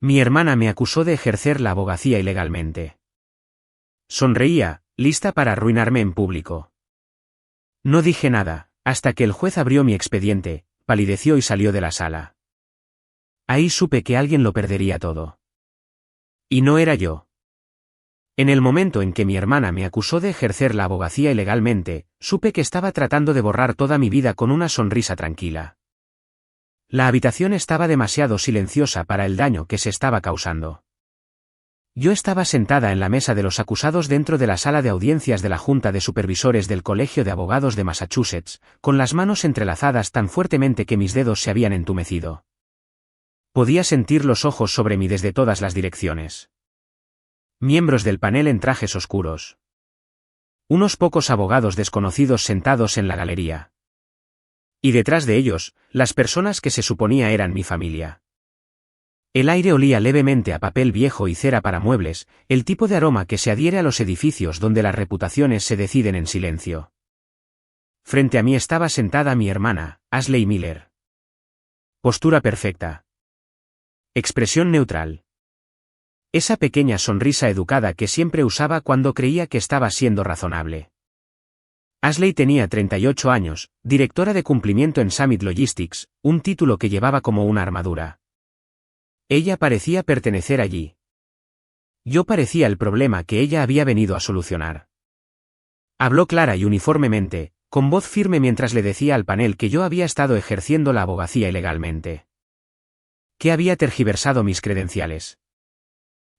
Mi hermana me acusó de ejercer la abogacía ilegalmente. Sonreía, lista para arruinarme en público. No dije nada, hasta que el juez abrió mi expediente, palideció y salió de la sala. Ahí supe que alguien lo perdería todo. Y no era yo. En el momento en que mi hermana me acusó de ejercer la abogacía ilegalmente, supe que estaba tratando de borrar toda mi vida con una sonrisa tranquila. La habitación estaba demasiado silenciosa para el daño que se estaba causando. Yo estaba sentada en la mesa de los acusados dentro de la sala de audiencias de la Junta de Supervisores del Colegio de Abogados de Massachusetts, con las manos entrelazadas tan fuertemente que mis dedos se habían entumecido. Podía sentir los ojos sobre mí desde todas las direcciones. Miembros del panel en trajes oscuros. Unos pocos abogados desconocidos sentados en la galería. Y detrás de ellos, las personas que se suponía eran mi familia. El aire olía levemente a papel viejo y cera para muebles, el tipo de aroma que se adhiere a los edificios donde las reputaciones se deciden en silencio. Frente a mí estaba sentada mi hermana, Ashley Miller. Postura perfecta. Expresión neutral. Esa pequeña sonrisa educada que siempre usaba cuando creía que estaba siendo razonable. Ashley tenía 38 años, directora de cumplimiento en Summit Logistics, un título que llevaba como una armadura. Ella parecía pertenecer allí. Yo parecía el problema que ella había venido a solucionar. Habló clara y uniformemente, con voz firme mientras le decía al panel que yo había estado ejerciendo la abogacía ilegalmente. Que había tergiversado mis credenciales.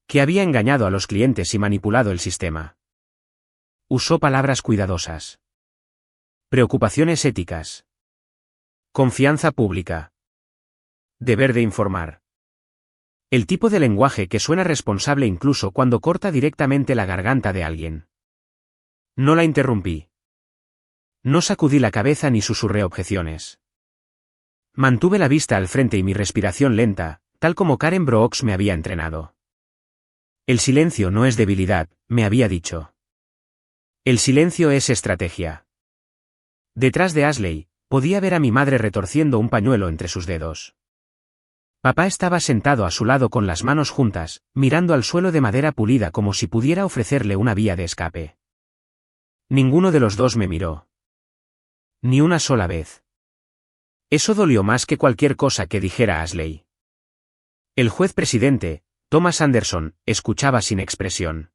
Que había engañado a los clientes y manipulado el sistema. Usó palabras cuidadosas. Preocupaciones éticas. Confianza pública. Deber de informar. El tipo de lenguaje que suena responsable incluso cuando corta directamente la garganta de alguien. No la interrumpí. No sacudí la cabeza ni susurré objeciones. Mantuve la vista al frente y mi respiración lenta, tal como Karen Brooks me había entrenado. El silencio no es debilidad, me había dicho. El silencio es estrategia. Detrás de Ashley, podía ver a mi madre retorciendo un pañuelo entre sus dedos. Papá estaba sentado a su lado con las manos juntas, mirando al suelo de madera pulida como si pudiera ofrecerle una vía de escape. Ninguno de los dos me miró. Ni una sola vez. Eso dolió más que cualquier cosa que dijera Ashley. El juez presidente, Thomas Anderson, escuchaba sin expresión.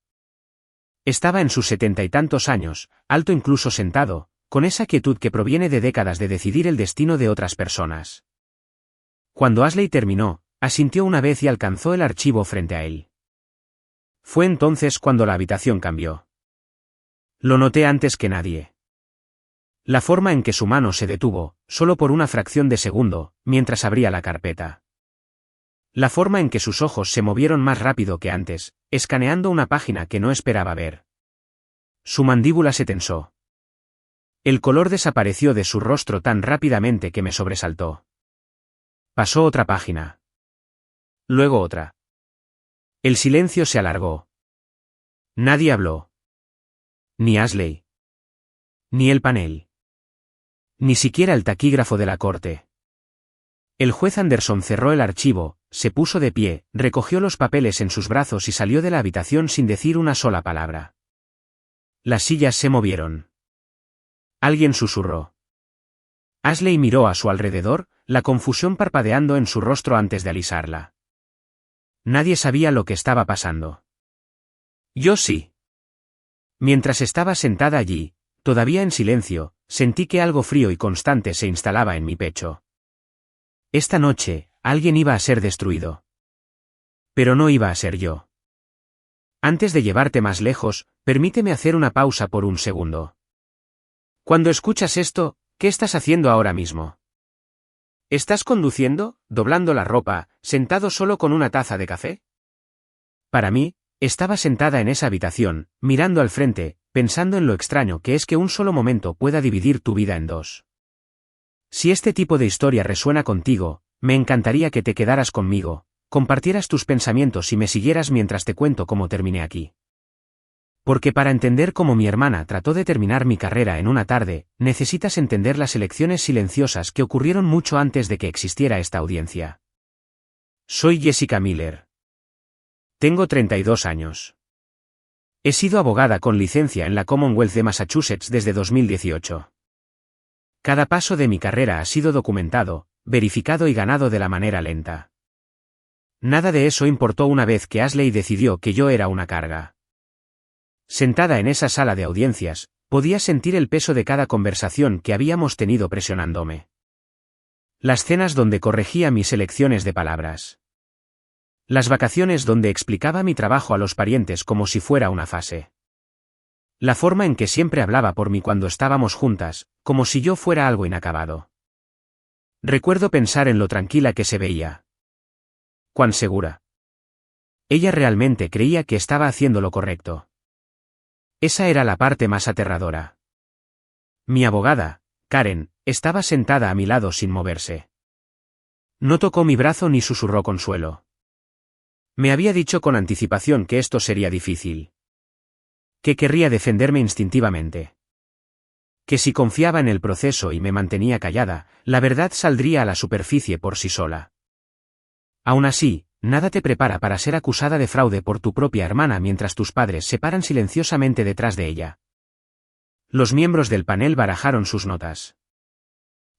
Estaba en sus 70 y tantos años, alto incluso sentado, con esa quietud que proviene de décadas de decidir el destino de otras personas. Cuando Ashley terminó, asintió una vez y alcanzó el archivo frente a él. Fue entonces cuando la habitación cambió. Lo noté antes que nadie. La forma en que su mano se detuvo, solo por una fracción de segundo, mientras abría la carpeta. La forma en que sus ojos se movieron más rápido que antes, escaneando una página que no esperaba ver. Su mandíbula se tensó. El color desapareció de su rostro tan rápidamente que me sobresaltó. Pasó otra página. Luego otra. El silencio se alargó. Nadie habló. Ni Ashley. Ni el panel. Ni siquiera el taquígrafo de la corte. El juez Anderson cerró el archivo, se puso de pie, recogió los papeles en sus brazos y salió de la habitación sin decir una sola palabra. Las sillas se movieron. Alguien susurró. Ashley miró a su alrededor, la confusión parpadeando en su rostro antes de alisarla. Nadie sabía lo que estaba pasando. Yo sí. Mientras estaba sentada allí, todavía en silencio, sentí que algo frío y constante se instalaba en mi pecho. Esta noche, alguien iba a ser destruido. Pero no iba a ser yo. Antes de llevarte más lejos, permíteme hacer una pausa por un segundo. Cuando escuchas esto, ¿qué estás haciendo ahora mismo? ¿Estás conduciendo, doblando la ropa, sentado solo con una taza de café? Para mí, estaba sentada en esa habitación, mirando al frente, pensando en lo extraño que es que un solo momento pueda dividir tu vida en dos. Si este tipo de historia resuena contigo, me encantaría que te quedaras conmigo, compartieras tus pensamientos y me siguieras mientras te cuento cómo terminé aquí. Porque para entender cómo mi hermana trató de terminar mi carrera en una tarde, necesitas entender las elecciones silenciosas que ocurrieron mucho antes de que existiera esta audiencia. Soy Jessica Miller. Tengo 32 años. He sido abogada con licencia en la Commonwealth de Massachusetts desde 2018. Cada paso de mi carrera ha sido documentado, verificado y ganado de la manera lenta. Nada de eso importó una vez que Ashley decidió que yo era una carga. Sentada en esa sala de audiencias, podía sentir el peso de cada conversación que habíamos tenido presionándome. Las cenas donde corregía mis elecciones de palabras. Las vacaciones donde explicaba mi trabajo a los parientes como si fuera una fase. La forma en que siempre hablaba por mí cuando estábamos juntas, como si yo fuera algo inacabado. Recuerdo pensar en lo tranquila que se veía. Cuán segura. Ella realmente creía que estaba haciendo lo correcto. Esa era la parte más aterradora. Mi abogada, Karen, estaba sentada a mi lado sin moverse. No tocó mi brazo ni susurró consuelo. Me había dicho con anticipación que esto sería difícil. Que querría defenderme instintivamente. Que si confiaba en el proceso y me mantenía callada, la verdad saldría a la superficie por sí sola. Aún así, nada te prepara para ser acusada de fraude por tu propia hermana mientras tus padres se paran silenciosamente detrás de ella. Los miembros del panel barajaron sus notas.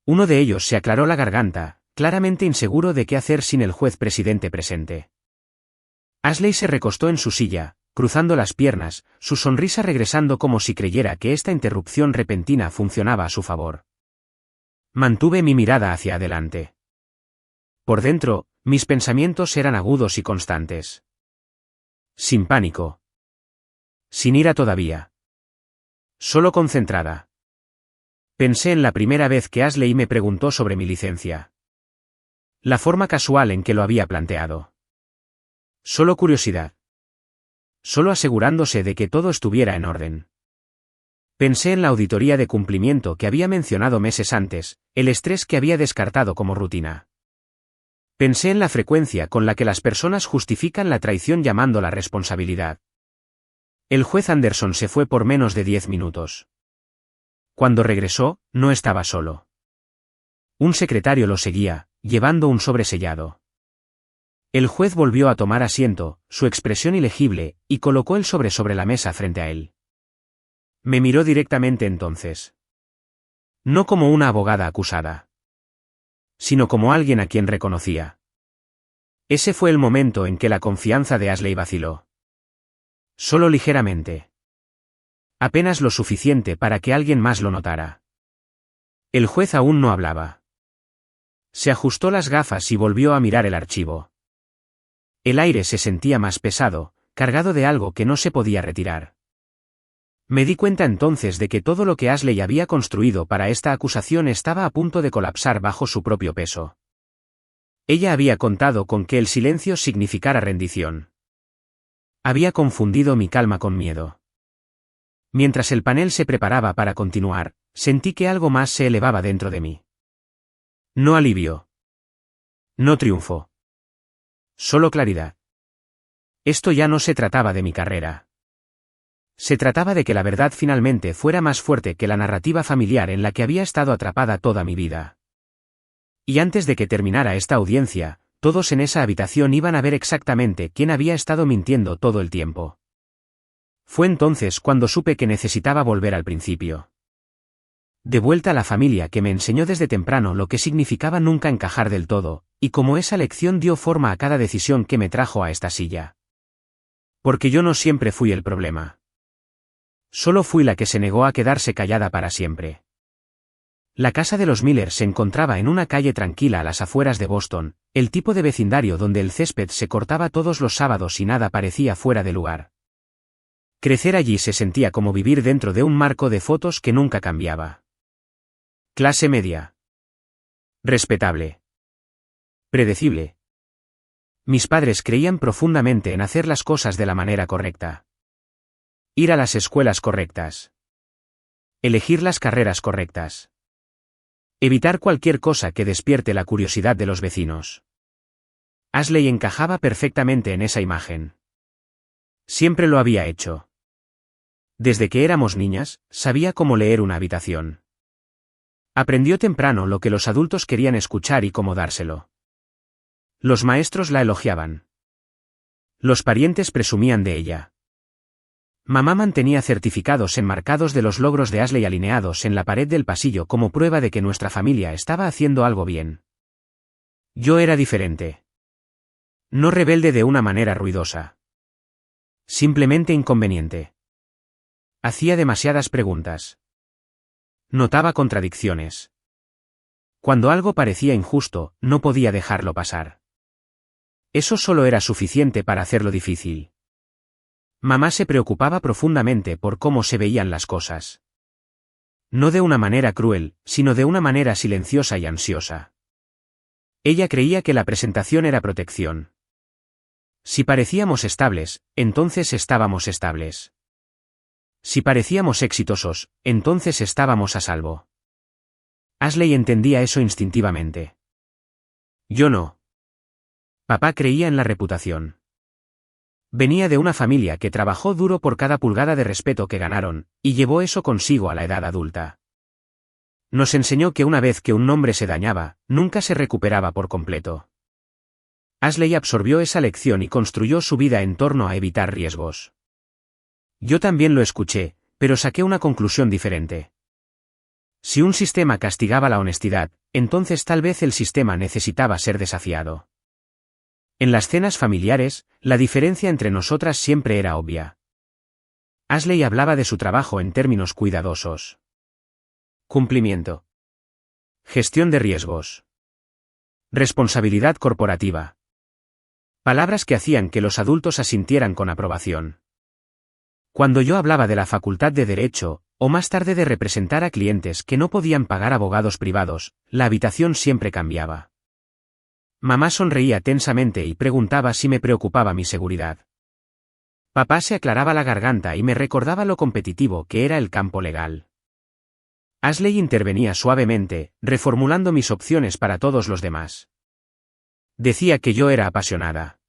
Uno de ellos se aclaró la garganta, claramente inseguro de qué hacer sin el juez presidente presente. Ashley se recostó en su silla, cruzando las piernas, su sonrisa regresando como si creyera que esta interrupción repentina funcionaba a su favor. Mantuve mi mirada hacia adelante. Por dentro, mis pensamientos eran agudos y constantes. Sin pánico. Sin ira todavía. Solo concentrada. Pensé en la primera vez que Ashley me preguntó sobre mi licencia. La forma casual en que lo había planteado. Solo curiosidad. Solo asegurándose de que todo estuviera en orden. Pensé en la auditoría de cumplimiento que había mencionado meses antes, el estrés que había descartado como rutina. Pensé en la frecuencia con la que las personas justifican la traición llamándola responsabilidad. El juez Anderson se fue por menos de 10 minutos. Cuando regresó, no estaba solo. Un secretario lo seguía, llevando un sobre sellado. El juez volvió a tomar asiento, su expresión ilegible, y colocó el sobre la mesa frente a él. Me miró directamente entonces. No como una abogada acusada, sino como alguien a quien reconocía. Ese fue el momento en que la confianza de Ashley vaciló. Solo ligeramente. Apenas lo suficiente para que alguien más lo notara. El juez aún no hablaba. Se ajustó las gafas y volvió a mirar el archivo. El aire se sentía más pesado, cargado de algo que no se podía retirar. Me di cuenta entonces de que todo lo que Ashley había construido para esta acusación estaba a punto de colapsar bajo su propio peso. Ella había contado con que el silencio significara rendición. Había confundido mi calma con miedo. Mientras el panel se preparaba para continuar, sentí que algo más se elevaba dentro de mí. No alivio. No triunfo. Solo claridad. Esto ya no se trataba de mi carrera. Se trataba de que la verdad finalmente fuera más fuerte que la narrativa familiar en la que había estado atrapada toda mi vida. Y antes de que terminara esta audiencia, todos en esa habitación iban a ver exactamente quién había estado mintiendo todo el tiempo. Fue entonces cuando supe que necesitaba volver al principio. De vuelta a la familia que me enseñó desde temprano lo que significaba nunca encajar del todo, y cómo esa lección dio forma a cada decisión que me trajo a esta silla. Porque yo no siempre fui el problema. Solo fui la que se negó a quedarse callada para siempre. La casa de los Miller se encontraba en una calle tranquila a las afueras de Boston, el tipo de vecindario donde el césped se cortaba todos los sábados y nada parecía fuera de lugar. Crecer allí se sentía como vivir dentro de un marco de fotos que nunca cambiaba. Clase media. Respetable. Predecible. Mis padres creían profundamente en hacer las cosas de la manera correcta. Ir a las escuelas correctas. Elegir las carreras correctas. Evitar cualquier cosa que despierte la curiosidad de los vecinos. Ashley encajaba perfectamente en esa imagen. Siempre lo había hecho. Desde que éramos niñas, sabía cómo leer una habitación. Aprendió temprano lo que los adultos querían escuchar y cómo dárselo. Los maestros la elogiaban. Los parientes presumían de ella. Mamá mantenía certificados enmarcados de los logros de Ashley alineados en la pared del pasillo como prueba de que nuestra familia estaba haciendo algo bien. Yo era diferente. No rebelde de una manera ruidosa. Simplemente inconveniente. Hacía demasiadas preguntas. Notaba contradicciones. Cuando algo parecía injusto, no podía dejarlo pasar. Eso solo era suficiente para hacerlo difícil. Mamá se preocupaba profundamente por cómo se veían las cosas. No de una manera cruel, sino de una manera silenciosa y ansiosa. Ella creía que la presentación era protección. Si parecíamos estables, entonces estábamos estables. Si parecíamos exitosos, entonces estábamos a salvo. Ashley entendía eso instintivamente. Yo no. Papá creía en la reputación. Venía de una familia que trabajó duro por cada pulgada de respeto que ganaron, y llevó eso consigo a la edad adulta. Nos enseñó que una vez que un nombre se dañaba, nunca se recuperaba por completo. Ashley absorbió esa lección y construyó su vida en torno a evitar riesgos. Yo también lo escuché, pero saqué una conclusión diferente. Si un sistema castigaba la honestidad, entonces tal vez el sistema necesitaba ser desafiado. En las cenas familiares, la diferencia entre nosotras siempre era obvia. Ashley hablaba de su trabajo en términos cuidadosos. Cumplimiento. Gestión de riesgos. Responsabilidad corporativa. Palabras que hacían que los adultos asintieran con aprobación. Cuando yo hablaba de la facultad de Derecho, o más tarde de representar a clientes que no podían pagar abogados privados, la habitación siempre cambiaba. Mamá sonreía tensamente y preguntaba si me preocupaba mi seguridad. Papá se aclaraba la garganta y me recordaba lo competitivo que era el campo legal. Ashley intervenía suavemente, reformulando mis opciones para todos los demás. Decía que yo era apasionada.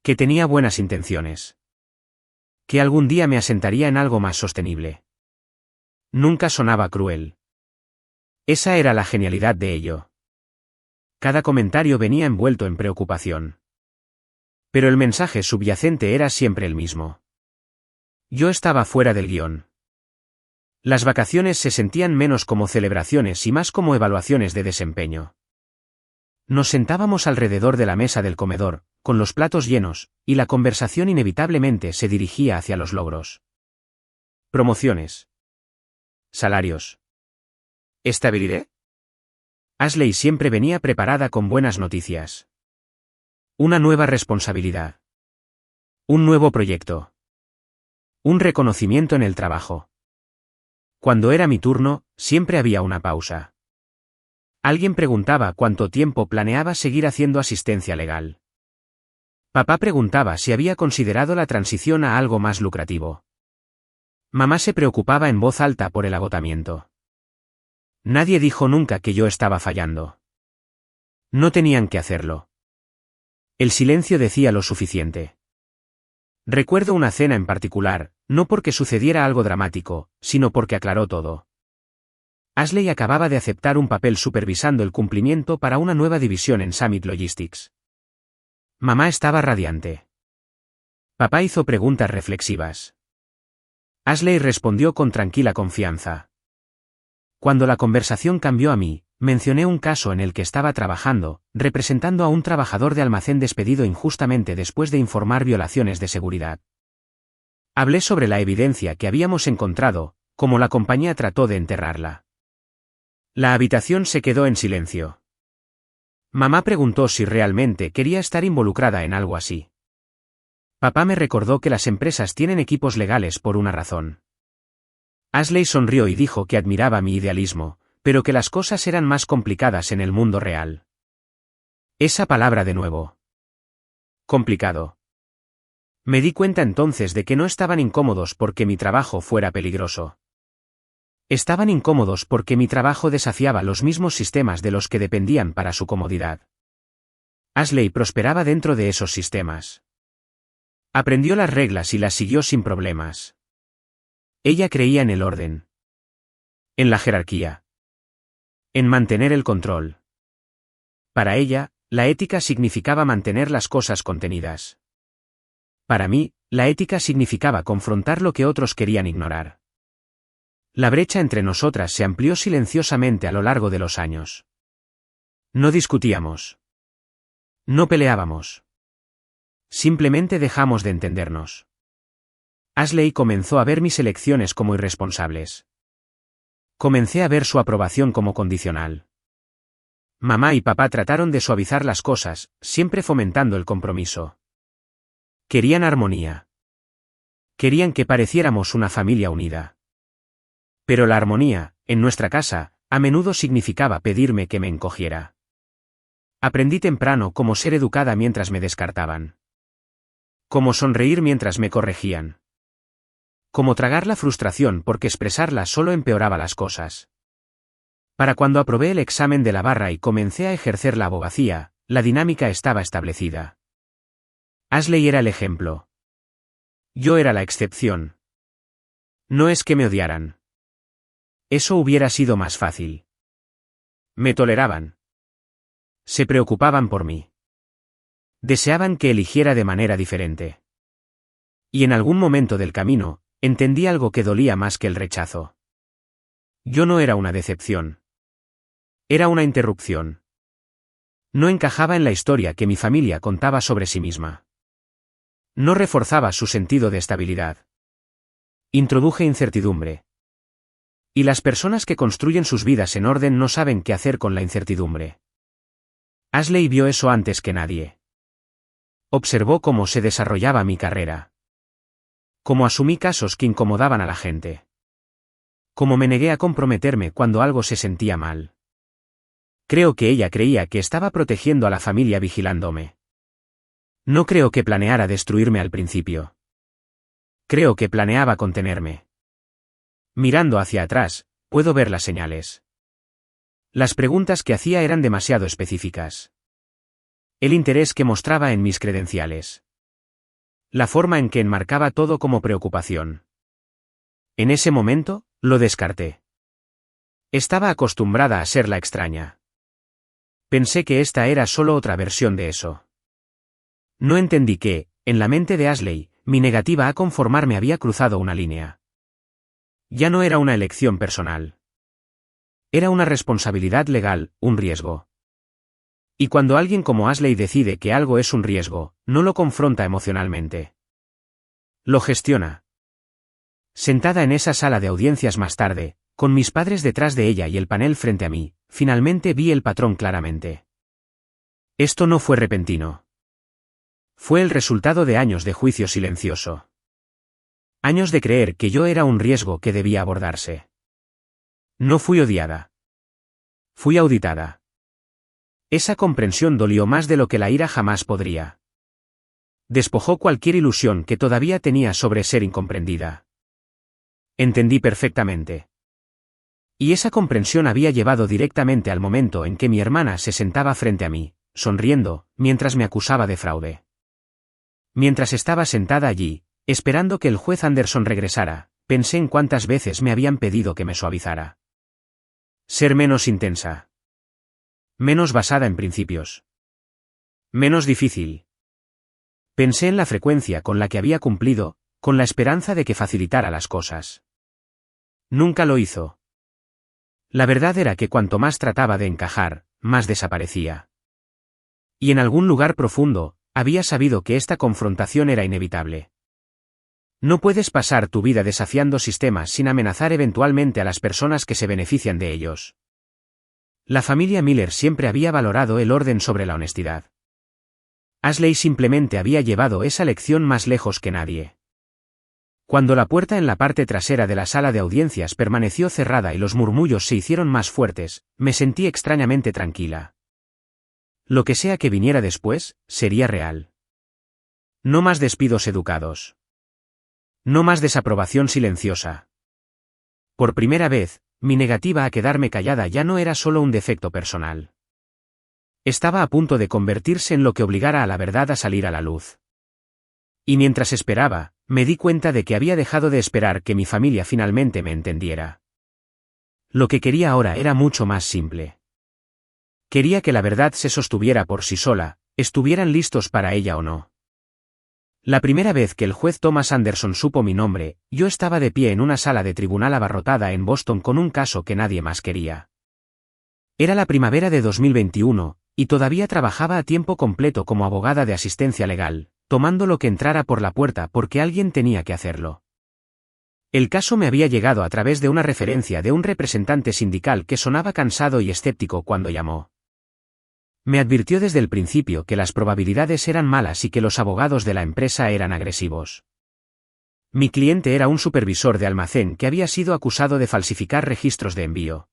Que tenía buenas intenciones. Que algún día me asentaría en algo más sostenible. Nunca sonaba cruel. Esa era la genialidad de ello. Cada comentario venía envuelto en preocupación. Pero el mensaje subyacente era siempre el mismo. Yo estaba fuera del guión. Las vacaciones se sentían menos como celebraciones y más como evaluaciones de desempeño. Nos sentábamos alrededor de la mesa del comedor, con los platos llenos, y la conversación inevitablemente se dirigía hacia los logros. Promociones. Salarios. ¿Estabilidad? Ashley siempre venía preparada con buenas noticias. Una nueva responsabilidad. Un nuevo proyecto. Un reconocimiento en el trabajo. Cuando era mi turno, siempre había una pausa. Alguien preguntaba cuánto tiempo planeaba seguir haciendo asistencia legal. Papá preguntaba si había considerado la transición a algo más lucrativo. Mamá se preocupaba en voz alta por el agotamiento. Nadie dijo nunca que yo estaba fallando. No tenían que hacerlo. El silencio decía lo suficiente. Recuerdo una cena en particular, no porque sucediera algo dramático, sino porque aclaró todo. Ashley acababa de aceptar un papel supervisando el cumplimiento para una nueva división en Summit Logistics. Mamá estaba radiante. Papá hizo preguntas reflexivas. Ashley respondió con tranquila confianza. Cuando la conversación cambió a mí, mencioné un caso en el que estaba trabajando, representando a un trabajador de almacén despedido injustamente después de informar violaciones de seguridad. Hablé sobre la evidencia que habíamos encontrado, cómo la compañía trató de enterrarla. La habitación se quedó en silencio. Mamá preguntó si realmente quería estar involucrada en algo así. Papá me recordó que las empresas tienen equipos legales por una razón. Ashley sonrió y dijo que admiraba mi idealismo, pero que las cosas eran más complicadas en el mundo real. Esa palabra de nuevo. Complicado. Me di cuenta entonces de que no estaban incómodos porque mi trabajo fuera peligroso. Estaban incómodos porque mi trabajo desafiaba los mismos sistemas de los que dependían para su comodidad. Ashley prosperaba dentro de esos sistemas. Aprendió las reglas y las siguió sin problemas. Ella creía en el orden. En la jerarquía. En mantener el control. Para ella, la ética significaba mantener las cosas contenidas. Para mí, la ética significaba confrontar lo que otros querían ignorar. La brecha entre nosotras se amplió silenciosamente a lo largo de los años. No discutíamos. No peleábamos. Simplemente dejamos de entendernos. Ashley comenzó a ver mis elecciones como irresponsables. Comencé a ver su aprobación como condicional. Mamá y papá trataron de suavizar las cosas, siempre fomentando el compromiso. Querían armonía. Querían que pareciéramos una familia unida. Pero la armonía, en nuestra casa, a menudo significaba pedirme que me encogiera. Aprendí temprano cómo ser educada mientras me descartaban. Cómo sonreír mientras me corregían. Cómo tragar la frustración porque expresarla solo empeoraba las cosas. Para cuando aprobé el examen de la barra y comencé a ejercer la abogacía, la dinámica estaba establecida. Ashley era el ejemplo. Yo era la excepción. No es que me odiaran. Eso hubiera sido más fácil. Me toleraban. Se preocupaban por mí. Deseaban que eligiera de manera diferente. Y en algún momento del camino, entendí algo que dolía más que el rechazo. Yo no era una decepción. Era una interrupción. No encajaba en la historia que mi familia contaba sobre sí misma. No reforzaba su sentido de estabilidad. Introduje incertidumbre. Y las personas que construyen sus vidas en orden no saben qué hacer con la incertidumbre. Ashley vio eso antes que nadie. Observó cómo se desarrollaba mi carrera. Cómo asumí casos que incomodaban a la gente. Cómo me negué a comprometerme cuando algo se sentía mal. Creo que ella creía que estaba protegiendo a la familia vigilándome. No creo que planeara destruirme al principio. Creo que planeaba contenerme. Mirando hacia atrás, puedo ver las señales. Las preguntas que hacía eran demasiado específicas. El interés que mostraba en mis credenciales. La forma en que enmarcaba todo como preocupación. En ese momento, lo descarté. Estaba acostumbrada a ser la extraña. Pensé que esta era solo otra versión de eso. No entendí que, en la mente de Ashley, mi negativa a conformarme había cruzado una línea. Ya no era una elección personal. Era una responsabilidad legal, un riesgo. Y cuando alguien como Ashley decide que algo es un riesgo, no lo confronta emocionalmente. Lo gestiona. Sentada en esa sala de audiencias más tarde, con mis padres detrás de ella y el panel frente a mí, finalmente vi el patrón claramente. Esto no fue repentino. Fue el resultado de años de juicio silencioso. Años de creer que yo era un riesgo que debía abordarse. No fui odiada. Fui auditada. Esa comprensión dolió más de lo que la ira jamás podría. Despojó cualquier ilusión que todavía tenía sobre ser incomprendida. Entendí perfectamente. Y esa comprensión había llevado directamente al momento en que mi hermana se sentaba frente a mí, sonriendo, mientras me acusaba de fraude. Mientras estaba sentada allí, esperando que el juez Anderson regresara, pensé en cuántas veces me habían pedido que me suavizara. Ser menos intensa. Menos basada en principios. Menos difícil. Pensé en la frecuencia con la que había cumplido, con la esperanza de que facilitara las cosas. Nunca lo hizo. La verdad era que cuanto más trataba de encajar, más desaparecía. Y en algún lugar profundo, había sabido que esta confrontación era inevitable. No puedes pasar tu vida desafiando sistemas sin amenazar eventualmente a las personas que se benefician de ellos. La familia Miller siempre había valorado el orden sobre la honestidad. Ashley simplemente había llevado esa lección más lejos que nadie. Cuando la puerta en la parte trasera de la sala de audiencias permaneció cerrada y los murmullos se hicieron más fuertes, me sentí extrañamente tranquila. Lo que sea que viniera después, sería real. No más despidos educados. No más desaprobación silenciosa. Por primera vez, mi negativa a quedarme callada ya no era solo un defecto personal. Estaba a punto de convertirse en lo que obligara a la verdad a salir a la luz. Y mientras esperaba, me di cuenta de que había dejado de esperar que mi familia finalmente me entendiera. Lo que quería ahora era mucho más simple. Quería que la verdad se sostuviera por sí sola, estuvieran listos para ella o no. La primera vez que el juez Thomas Anderson supo mi nombre, yo estaba de pie en una sala de tribunal abarrotada en Boston con un caso que nadie más quería. Era la primavera de 2021, y todavía trabajaba a tiempo completo como abogada de asistencia legal, tomando lo que entrara por la puerta porque alguien tenía que hacerlo. El caso me había llegado a través de una referencia de un representante sindical que sonaba cansado y escéptico cuando llamó. Me advirtió desde el principio que las probabilidades eran malas y que los abogados de la empresa eran agresivos. Mi cliente era un supervisor de almacén que había sido acusado de falsificar registros de envío.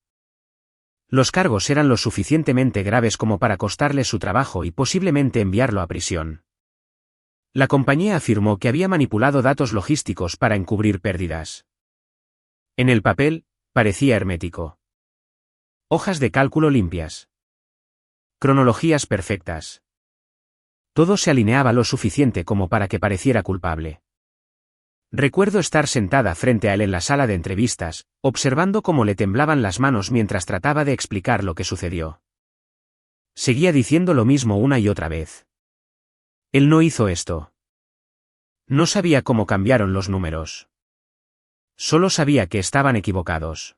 Los cargos eran lo suficientemente graves como para costarle su trabajo y posiblemente enviarlo a prisión. La compañía afirmó que había manipulado datos logísticos para encubrir pérdidas. En el papel, parecía hermético. Hojas de cálculo limpias. Cronologías perfectas. Todo se alineaba lo suficiente como para que pareciera culpable. Recuerdo estar sentada frente a él en la sala de entrevistas, observando cómo le temblaban las manos mientras trataba de explicar lo que sucedió. Seguía diciendo lo mismo una y otra vez. Él no hizo esto. No sabía cómo cambiaron los números. Solo sabía que estaban equivocados.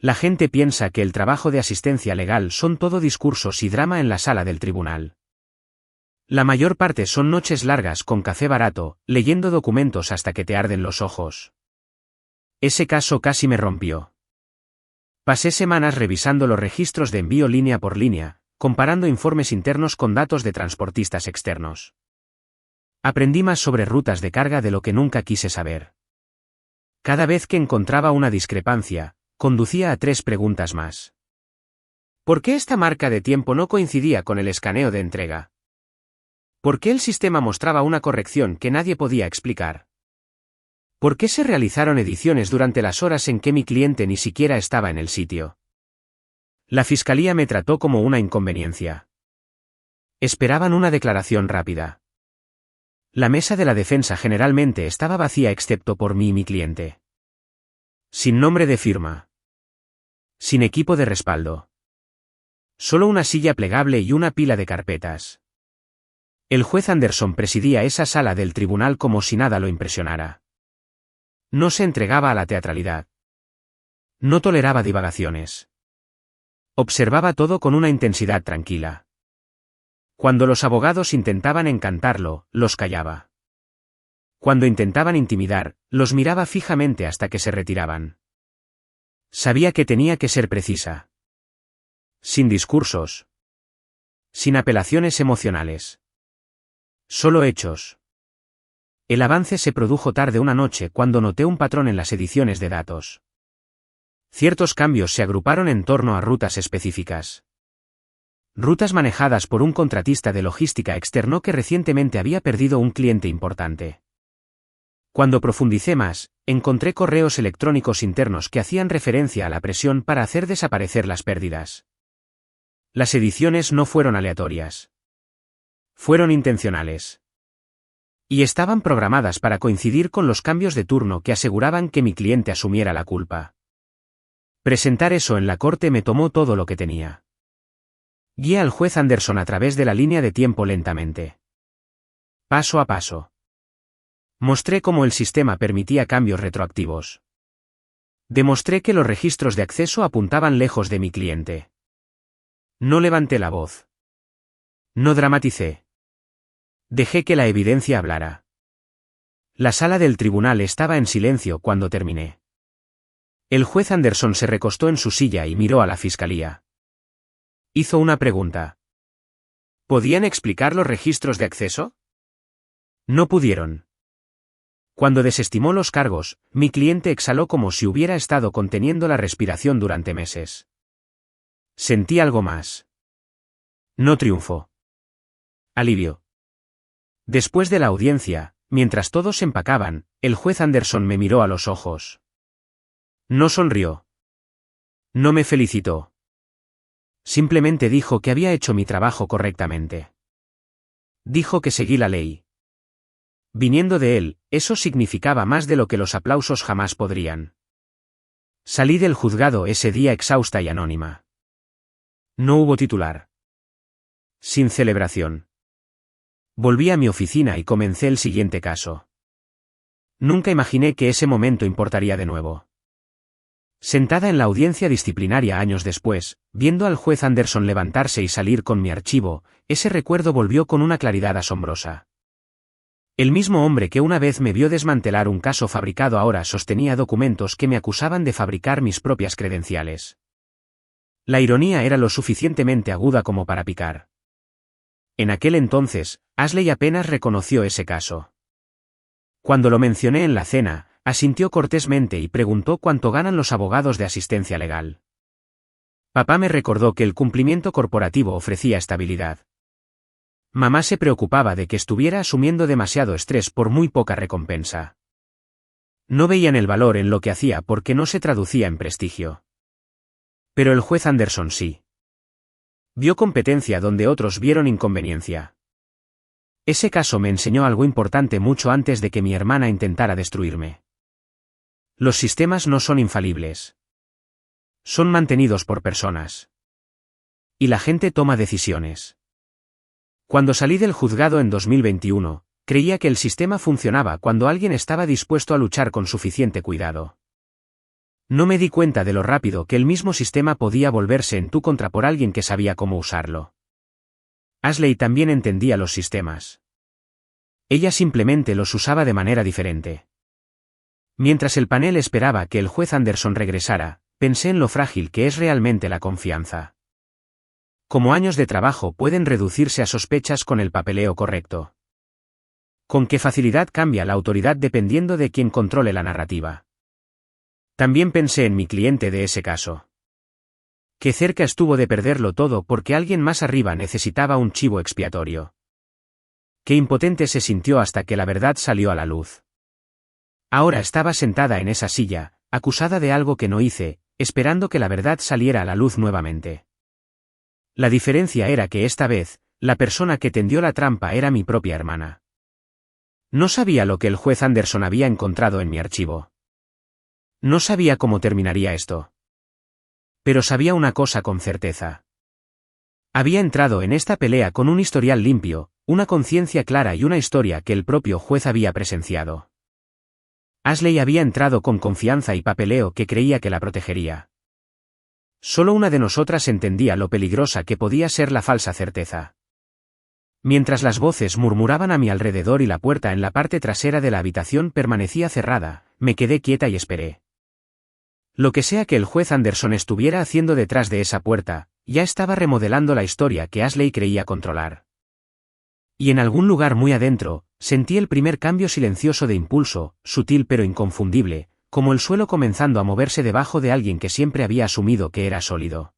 La gente piensa que el trabajo de asistencia legal son todo discursos y drama en la sala del tribunal. La mayor parte son noches largas con café barato, leyendo documentos hasta que te arden los ojos. Ese caso casi me rompió. Pasé semanas revisando los registros de envío línea por línea, comparando informes internos con datos de transportistas externos. Aprendí más sobre rutas de carga de lo que nunca quise saber. Cada vez que encontraba una discrepancia, conducía a 3 preguntas más. ¿Por qué esta marca de tiempo no coincidía con el escaneo de entrega? ¿Por qué el sistema mostraba una corrección que nadie podía explicar? ¿Por qué se realizaron ediciones durante las horas en que mi cliente ni siquiera estaba en el sitio? La fiscalía me trató como una inconveniencia. Esperaban una declaración rápida. La mesa de la defensa generalmente estaba vacía excepto por mí y mi cliente. Sin nombre de firma. Sin equipo de respaldo. Solo una silla plegable y una pila de carpetas. El juez Anderson presidía esa sala del tribunal como si nada lo impresionara. No se entregaba a la teatralidad. No toleraba divagaciones. Observaba todo con una intensidad tranquila. Cuando los abogados intentaban encantarlo, los callaba. Cuando intentaban intimidar, los miraba fijamente hasta que se retiraban. Sabía que tenía que ser precisa. Sin discursos. Sin apelaciones emocionales. Solo hechos. El avance se produjo tarde una noche cuando noté un patrón en las ediciones de datos. Ciertos cambios se agruparon en torno a rutas específicas. Rutas manejadas por un contratista de logística externo que recientemente había perdido un cliente importante. Cuando profundicé más, encontré correos electrónicos internos que hacían referencia a la presión para hacer desaparecer las pérdidas. Las ediciones no fueron aleatorias. Fueron intencionales. Y estaban programadas para coincidir con los cambios de turno que aseguraban que mi cliente asumiera la culpa. Presentar eso en la corte me tomó todo lo que tenía. Guié al juez Anderson a través de la línea de tiempo lentamente. Paso a paso. Mostré cómo el sistema permitía cambios retroactivos. Demostré que los registros de acceso apuntaban lejos de mi cliente. No levanté la voz. No dramaticé. Dejé que la evidencia hablara. La sala del tribunal estaba en silencio cuando terminé. El juez Anderson se recostó en su silla y miró a la fiscalía. Hizo una pregunta. ¿Podían explicar los registros de acceso? No pudieron. Cuando desestimó los cargos, mi cliente exhaló como si hubiera estado conteniendo la respiración durante meses. Sentí algo más. No triunfo. Alivio. Después de la audiencia, mientras todos empacaban, el juez Anderson me miró a los ojos. No sonrió. No me felicitó. Simplemente dijo que había hecho mi trabajo correctamente. Dijo que seguí la ley. Viniendo de él, eso significaba más de lo que los aplausos jamás podrían. Salí del juzgado ese día exhausta y anónima. No hubo titular. Sin celebración. Volví a mi oficina y comencé el siguiente caso. Nunca imaginé que ese momento importaría de nuevo. Sentada en la audiencia disciplinaria años después, viendo al juez Anderson levantarse y salir con mi archivo, ese recuerdo volvió con una claridad asombrosa. El mismo hombre que una vez me vio desmantelar un caso fabricado ahora sostenía documentos que me acusaban de fabricar mis propias credenciales. La ironía era lo suficientemente aguda como para picar. En aquel entonces, Ashley apenas reconoció ese caso. Cuando lo mencioné en la cena, asintió cortésmente y preguntó cuánto ganan los abogados de asistencia legal. Papá me recordó que el cumplimiento corporativo ofrecía estabilidad. Mamá se preocupaba de que estuviera asumiendo demasiado estrés por muy poca recompensa. No veían el valor en lo que hacía porque no se traducía en prestigio. Pero el juez Anderson sí. Vio competencia donde otros vieron inconveniencia. Ese caso me enseñó algo importante mucho antes de que mi hermana intentara destruirme. Los sistemas no son infalibles. Son mantenidos por personas. Y la gente toma decisiones. Cuando salí del juzgado en 2021, creía que el sistema funcionaba cuando alguien estaba dispuesto a luchar con suficiente cuidado. No me di cuenta de lo rápido que el mismo sistema podía volverse en tu contra por alguien que sabía cómo usarlo. Ashley también entendía los sistemas. Ella simplemente los usaba de manera diferente. Mientras el panel esperaba que el juez Anderson regresara, pensé en lo frágil que es realmente la confianza. Como años de trabajo pueden reducirse a sospechas con el papeleo correcto. Con qué facilidad cambia la autoridad dependiendo de quien controle la narrativa. También pensé en mi cliente de ese caso. Qué cerca estuvo de perderlo todo porque alguien más arriba necesitaba un chivo expiatorio. Qué impotente se sintió hasta que la verdad salió a la luz. Ahora estaba sentada en esa silla, acusada de algo que no hice, esperando que la verdad saliera a la luz nuevamente. La diferencia era que esta vez, la persona que tendió la trampa era mi propia hermana. No sabía lo que el juez Anderson había encontrado en mi archivo. No sabía cómo terminaría esto. Pero sabía una cosa con certeza. Había entrado en esta pelea con un historial limpio, una conciencia clara y una historia que el propio juez había presenciado. Ashley había entrado con confianza y papeleo que creía que la protegería. Solo una de nosotras entendía lo peligrosa que podía ser la falsa certeza. Mientras las voces murmuraban a mi alrededor y la puerta en la parte trasera de la habitación permanecía cerrada, me quedé quieta y esperé. Lo que sea que el juez Anderson estuviera haciendo detrás de esa puerta, ya estaba remodelando la historia que Ashley creía controlar. Y en algún lugar muy adentro, sentí el primer cambio silencioso de impulso, sutil pero inconfundible, como el suelo comenzando a moverse debajo de alguien que siempre había asumido que era sólido.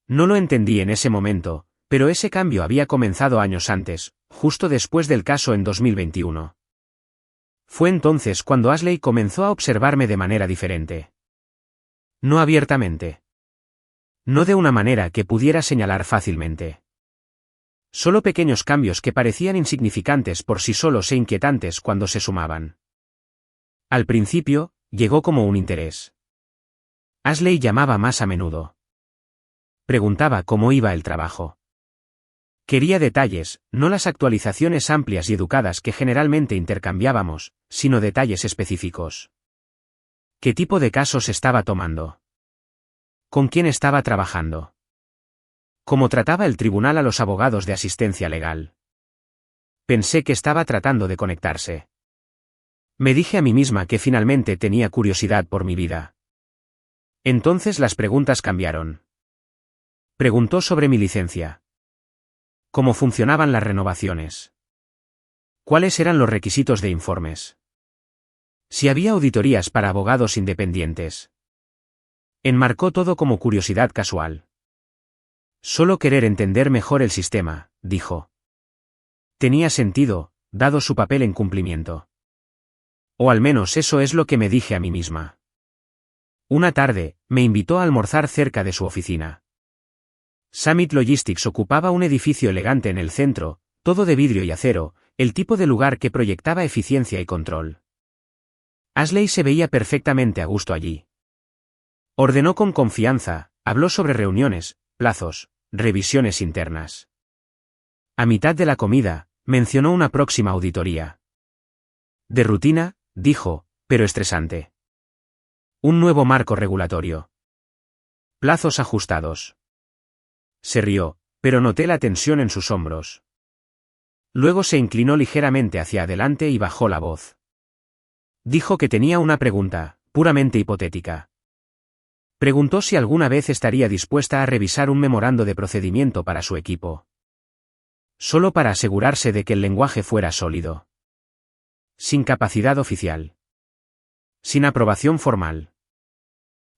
No lo entendí en ese momento, pero ese cambio había comenzado años antes, justo después del caso en 2021. Fue entonces cuando Ashley comenzó a observarme de manera diferente. No abiertamente. No de una manera que pudiera señalar fácilmente. Solo pequeños cambios que parecían insignificantes por sí solos e inquietantes cuando se sumaban. Al principio, llegó como un interés. Ashley llamaba más a menudo. Preguntaba cómo iba el trabajo. Quería detalles, no las actualizaciones amplias y educadas que generalmente intercambiábamos, sino detalles específicos. ¿Qué tipo de casos estaba tomando? ¿Con quién estaba trabajando? ¿Cómo trataba el tribunal a los abogados de asistencia legal? Pensé que estaba tratando de conectarse. Me dije a mí misma que finalmente tenía curiosidad por mi vida. Entonces las preguntas cambiaron. Preguntó sobre mi licencia. ¿Cómo funcionaban las renovaciones? ¿Cuáles eran los requisitos de informes? Si había auditorías para abogados independientes. Enmarcó todo como curiosidad casual. Solo querer entender mejor el sistema, dijo. Tenía sentido, dado su papel en cumplimiento. O al menos eso es lo que me dije a mí misma. Una tarde, me invitó a almorzar cerca de su oficina. Summit Logistics ocupaba un edificio elegante en el centro, todo de vidrio y acero, el tipo de lugar que proyectaba eficiencia y control. Ashley se veía perfectamente a gusto allí. Ordenó con confianza, habló sobre reuniones, plazos, revisiones internas. A mitad de la comida, Mencionó una próxima auditoría. De rutina, dijo, pero estresante. Un nuevo marco regulatorio. Plazos ajustados. Se rió, pero noté la tensión en sus hombros. Luego se inclinó ligeramente hacia adelante y bajó la voz. Dijo que tenía una pregunta, puramente hipotética. Preguntó si alguna vez estaría dispuesta a revisar un memorando de procedimiento para su equipo. Solo para asegurarse de que el lenguaje fuera sólido. Sin capacidad oficial. Sin aprobación formal.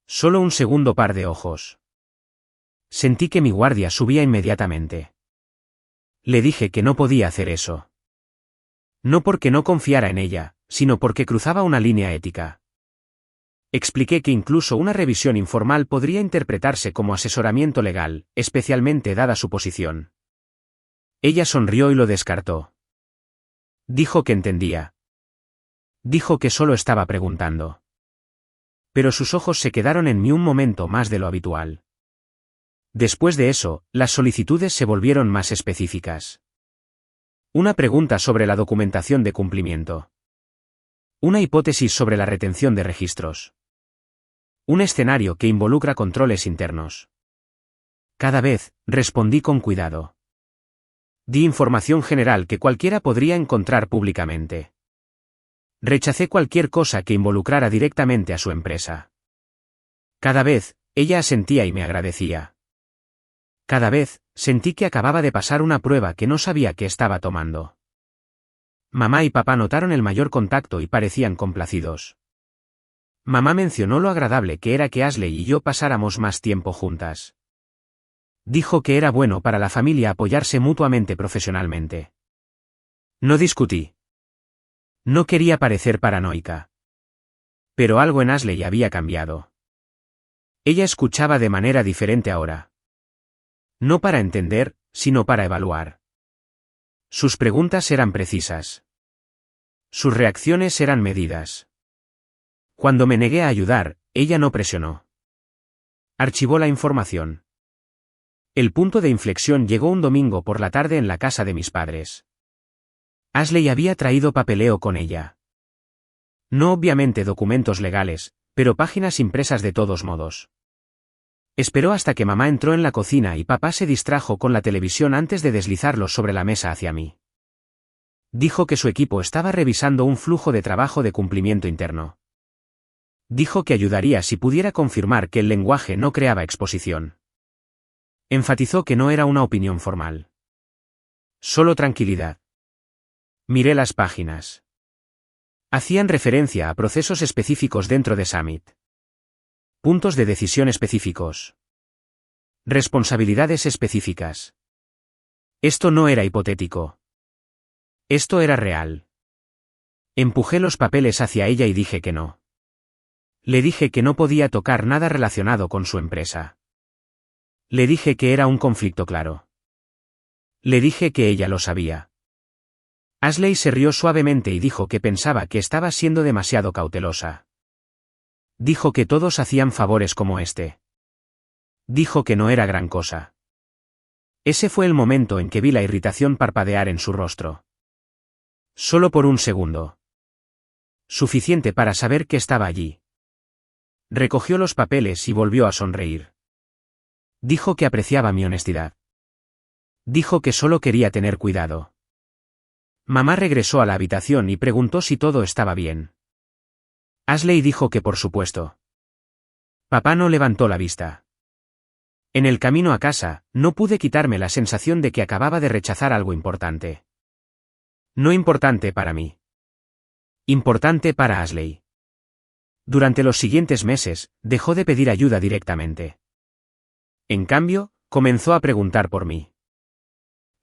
Solo un segundo par de ojos. Sentí que mi guardia subía inmediatamente. Le dije que no podía hacer eso. No porque no confiara en ella, sino porque cruzaba una línea ética. Expliqué que incluso una revisión informal podría interpretarse como asesoramiento legal, especialmente dada su posición. Ella sonrió y lo descartó. Dijo que entendía. Dijo que solo estaba preguntando. Pero sus ojos se quedaron en mí un momento más de lo habitual. Después de eso, las solicitudes se volvieron más específicas. Una pregunta sobre la documentación de cumplimiento. Una hipótesis sobre la retención de registros. Un escenario que involucra controles internos. Cada vez, respondí con cuidado. Di información general que cualquiera podría encontrar públicamente. Rechacé cualquier cosa que involucrara directamente a su empresa. Cada vez, ella asentía y me agradecía. Cada vez, sentí que acababa de pasar una prueba que no sabía que estaba tomando. Mamá y papá notaron el mayor contacto y parecían complacidos. Mamá mencionó lo agradable que era que Ashley y yo pasáramos más tiempo juntas. Dijo que era bueno para la familia apoyarse mutuamente profesionalmente. No discutí. No quería parecer paranoica. Pero algo en Ashley había cambiado. Ella escuchaba de manera diferente ahora. No para entender, sino para evaluar. Sus preguntas eran precisas. Sus reacciones eran medidas. Cuando me negué a ayudar, ella no presionó. Archivó la información. El punto de inflexión llegó un domingo por la tarde en la casa de mis padres. Ashley había traído papeleo con ella. No obviamente documentos legales, pero páginas impresas de todos modos. Esperó hasta que mamá entró en la cocina y papá se distrajo con la televisión antes de deslizarlos sobre la mesa hacia mí. Dijo que su equipo estaba revisando un flujo de trabajo de cumplimiento interno. Dijo que ayudaría si pudiera confirmar que el lenguaje no creaba exposición. Enfatizó que no era una opinión formal. Solo tranquilidad. Miré las páginas. Hacían referencia a procesos específicos dentro de Summit. Puntos de decisión específicos. Responsabilidades específicas. Esto no era hipotético. Esto era real. Empujé los papeles hacia ella y dije que no. Le dije que no podía tocar nada relacionado con su empresa. Le dije que era un conflicto claro. Le dije que ella lo sabía. Ashley se rió suavemente y dijo que pensaba que estaba siendo demasiado cautelosa. Dijo que todos hacían favores como este. Dijo que no era gran cosa. Ese fue el momento en que vi la irritación parpadear en su rostro. Solo por un segundo. Suficiente para saber que estaba allí. Recogió los papeles y volvió a sonreír. Dijo que apreciaba mi honestidad. Dijo que solo quería tener cuidado. Mamá regresó a la habitación y preguntó si todo estaba bien. Ashley dijo que por supuesto. Papá no levantó la vista. En el camino a casa, no pude quitarme la sensación de que acababa de rechazar algo importante. No importante para mí. Importante para Ashley. Durante los siguientes meses, dejó de pedir ayuda directamente. En cambio, comenzó a preguntar por mí.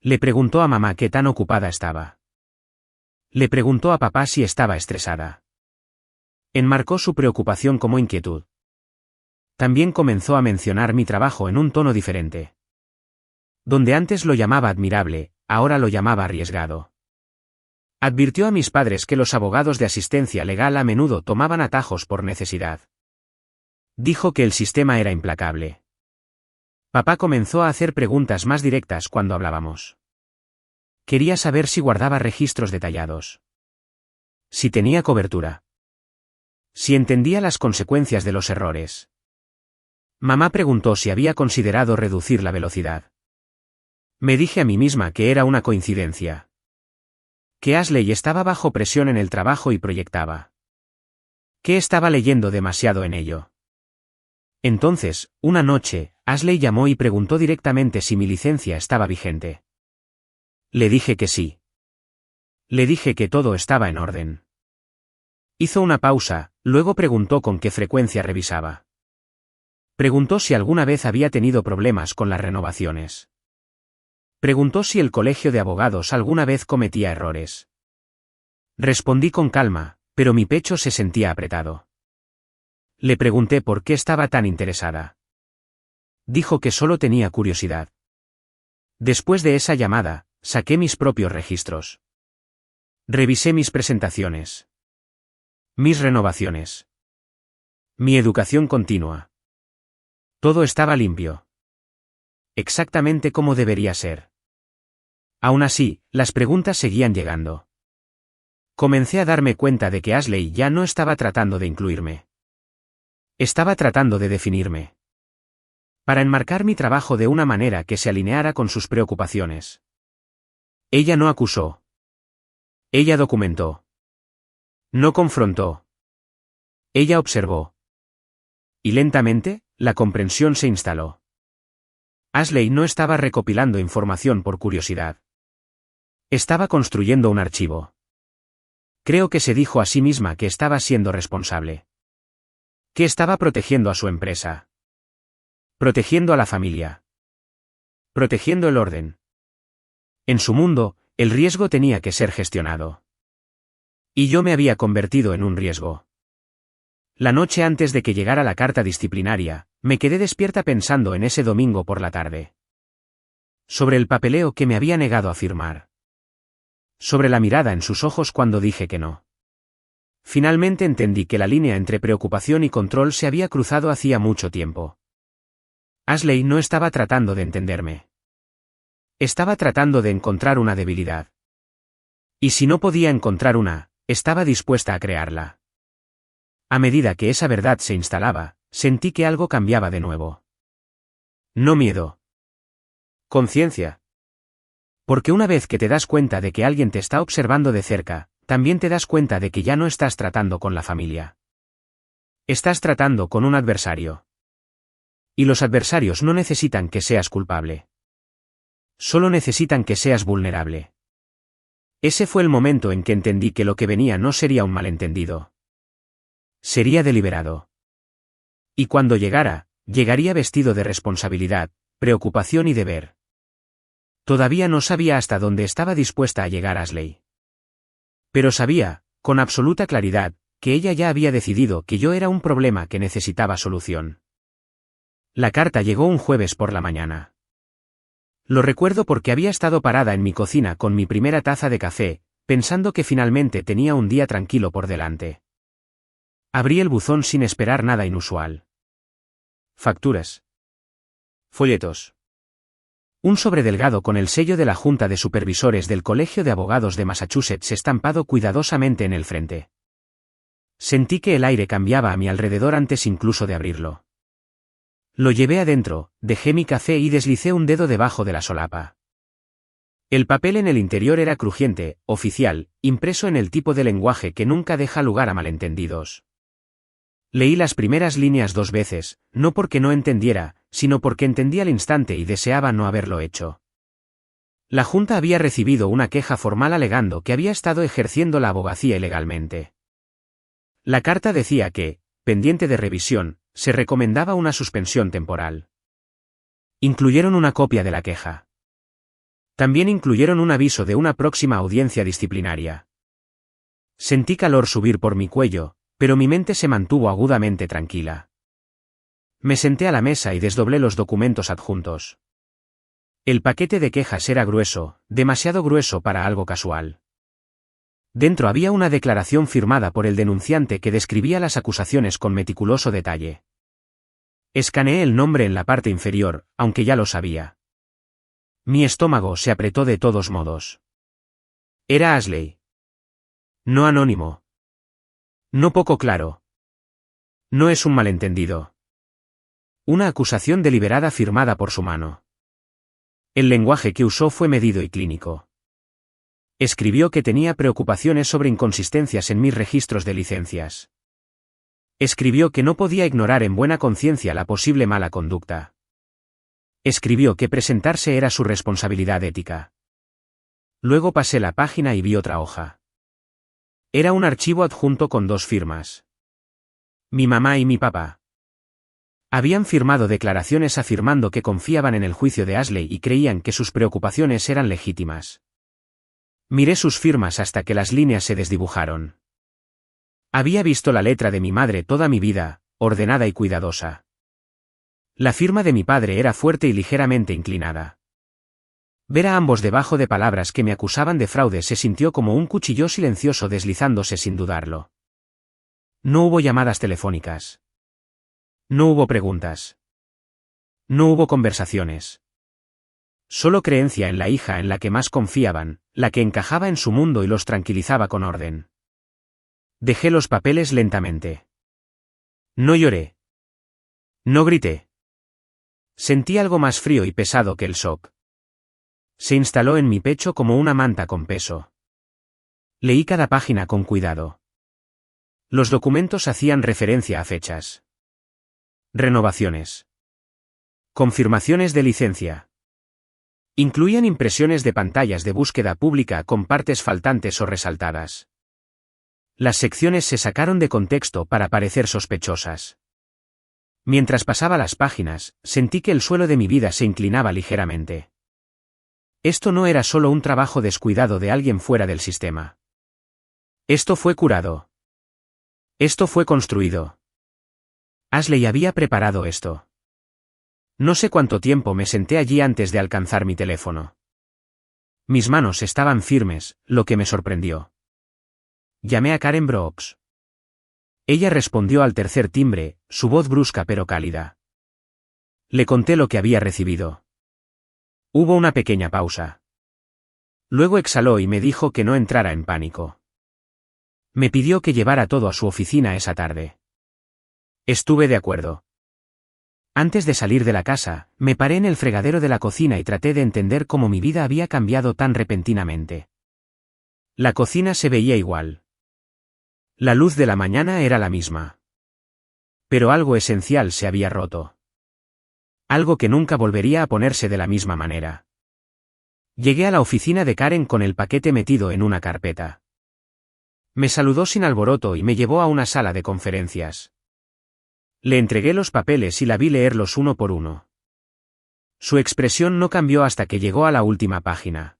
Le preguntó a mamá qué tan ocupada estaba. Le preguntó a papá si estaba estresada. Enmarcó su preocupación como inquietud. También comenzó a mencionar mi trabajo en un tono diferente. Donde antes lo llamaba admirable, ahora lo llamaba arriesgado. Advirtió a mis padres que los abogados de asistencia legal a menudo tomaban atajos por necesidad. Dijo que el sistema era implacable. Papá comenzó a hacer preguntas más directas cuando hablábamos. Quería saber si guardaba registros detallados. Si tenía cobertura. Si entendía las consecuencias de los errores. Mamá preguntó si había considerado reducir la velocidad. Me dije a mí misma que era una coincidencia. Que Ashley estaba bajo presión en el trabajo y proyectaba. Que estaba leyendo demasiado en ello. Entonces, una noche, Ashley llamó y preguntó directamente si mi licencia estaba vigente. Le dije que sí. Le dije que todo estaba en orden. Hizo una pausa, luego preguntó con qué frecuencia revisaba. Preguntó si alguna vez había tenido problemas con las renovaciones. Preguntó si el colegio de abogados alguna vez cometía errores. Respondí con calma, pero mi pecho se sentía apretado. Le pregunté por qué estaba tan interesada. Dijo que solo tenía curiosidad. Después de esa llamada, saqué mis propios registros. Revisé mis presentaciones. Mis renovaciones. Mi educación continua. Todo estaba limpio. Exactamente como debería ser. Aún así, las preguntas seguían llegando. Comencé a darme cuenta de que Ashley ya no estaba tratando de incluirme. Estaba tratando de definirme. Para enmarcar mi trabajo de una manera que se alineara con sus preocupaciones. Ella no acusó. Ella documentó. No confrontó. Ella observó. Y lentamente, la comprensión se instaló. Ashley no estaba recopilando información por curiosidad. Estaba construyendo un archivo. Creo que se dijo a sí misma que estaba siendo responsable. Que estaba protegiendo a su empresa. Protegiendo a la familia. Protegiendo el orden. En su mundo, el riesgo tenía que ser gestionado. Y yo me había convertido en un riesgo. La noche antes de que llegara la carta disciplinaria, me quedé despierta pensando en ese domingo por la tarde. Sobre el papeleo que me había negado a firmar. Sobre la mirada en sus ojos cuando dije que no. Finalmente entendí que la línea entre preocupación y control se había cruzado hacía mucho tiempo. Ashley no estaba tratando de entenderme. Estaba tratando de encontrar una debilidad. Y si no podía encontrar una, estaba dispuesta a crearla. A medida que esa verdad se instalaba, sentí que algo cambiaba de nuevo. No miedo. Conciencia. Porque una vez que te das cuenta de que alguien te está observando de cerca, también te das cuenta de que ya no estás tratando con la familia. Estás tratando con un adversario. Y los adversarios no necesitan que seas culpable. Solo necesitan que seas vulnerable. Ese fue el momento en que entendí que lo que venía no sería un malentendido. Sería deliberado. Y cuando llegara, llegaría vestido de responsabilidad, preocupación y deber. Todavía no sabía hasta dónde estaba dispuesta a llegar Ashley. Pero sabía, con absoluta claridad, que ella ya había decidido que yo era un problema que necesitaba solución. La carta llegó un jueves por la mañana. Lo recuerdo porque había estado parada en mi cocina con mi primera taza de café, pensando que finalmente tenía un día tranquilo por delante. Abrí el buzón sin esperar nada inusual. Facturas. Folletos. Un sobre delgado con el sello de la Junta de Supervisores del Colegio de Abogados de Massachusetts estampado cuidadosamente en el frente. Sentí que el aire cambiaba a mi alrededor antes incluso de abrirlo. Lo llevé adentro, dejé mi café y deslicé un dedo debajo de la solapa. El papel en el interior era crujiente, oficial, impreso en el tipo de lenguaje que nunca deja lugar a malentendidos. Leí las primeras líneas 2 veces, no porque no entendiera, sino porque entendí al instante y deseaba no haberlo hecho. La Junta había recibido una queja formal alegando que había estado ejerciendo la abogacía ilegalmente. La carta decía que, pendiente de revisión, se recomendaba una suspensión temporal. Incluyeron una copia de la queja. También incluyeron un aviso de una próxima audiencia disciplinaria. Sentí calor subir por mi cuello, pero mi mente se mantuvo agudamente tranquila. Me senté a la mesa y desdoblé los documentos adjuntos. El paquete de quejas era grueso, demasiado grueso para algo casual. Dentro había una declaración firmada por el denunciante que describía las acusaciones con meticuloso detalle. Escaneé el nombre en la parte inferior, aunque ya lo sabía. Mi estómago se apretó de todos modos. Era Ashley. No anónimo. No poco claro. No es un malentendido. Una acusación deliberada firmada por su mano. El lenguaje que usó fue medido y clínico. Escribió que tenía preocupaciones sobre inconsistencias en mis registros de licencias. Escribió que no podía ignorar en buena conciencia la posible mala conducta. Escribió que presentarse era su responsabilidad ética. Luego pasé la página y vi otra hoja. Era un archivo adjunto con 2 firmas. Mi mamá y mi papá. Habían firmado declaraciones afirmando que confiaban en el juicio de Ashley y creían que sus preocupaciones eran legítimas. Miré sus firmas hasta que las líneas se desdibujaron. Había visto la letra de mi madre toda mi vida, ordenada y cuidadosa. La firma de mi padre era fuerte y ligeramente inclinada. Ver a ambos debajo de palabras que me acusaban de fraude se sintió como un cuchillo silencioso deslizándose sin dudarlo. No hubo llamadas telefónicas. No hubo preguntas. No hubo conversaciones. Solo creencia en la hija en la que más confiaban, la que encajaba en su mundo y los tranquilizaba con orden. Dejé los papeles lentamente. No lloré. No grité. Sentí algo más frío y pesado que el shock. Se instaló en mi pecho como una manta con peso. Leí cada página con cuidado. Los documentos hacían referencia a fechas. Renovaciones. Confirmaciones de licencia. Incluían impresiones de pantallas de búsqueda pública con partes faltantes o resaltadas. Las secciones se sacaron de contexto para parecer sospechosas. Mientras pasaba las páginas, sentí que el suelo de mi vida se inclinaba ligeramente. Esto no era solo un trabajo descuidado de alguien fuera del sistema. Esto fue curado. Esto fue construido. Ashley había preparado esto. No sé cuánto tiempo me senté allí antes de alcanzar mi teléfono. Mis manos estaban firmes, lo que me sorprendió. Llamé a Karen Brooks. Ella respondió al tercer timbre, su voz brusca pero cálida. Le conté lo que había recibido. Hubo una pequeña pausa. Luego exhaló y me dijo que no entrara en pánico. Me pidió que llevara todo a su oficina esa tarde. Estuve de acuerdo. Antes de salir de la casa, me paré en el fregadero de la cocina y traté de entender cómo mi vida había cambiado tan repentinamente. La cocina se veía igual. La luz de la mañana era la misma. Pero algo esencial se había roto. Algo que nunca volvería a ponerse de la misma manera. Llegué a la oficina de Karen con el paquete metido en una carpeta. Me saludó sin alboroto y me llevó a una sala de conferencias. Le entregué los papeles y la vi leerlos uno por uno. Su expresión no cambió hasta que llegó a la última página.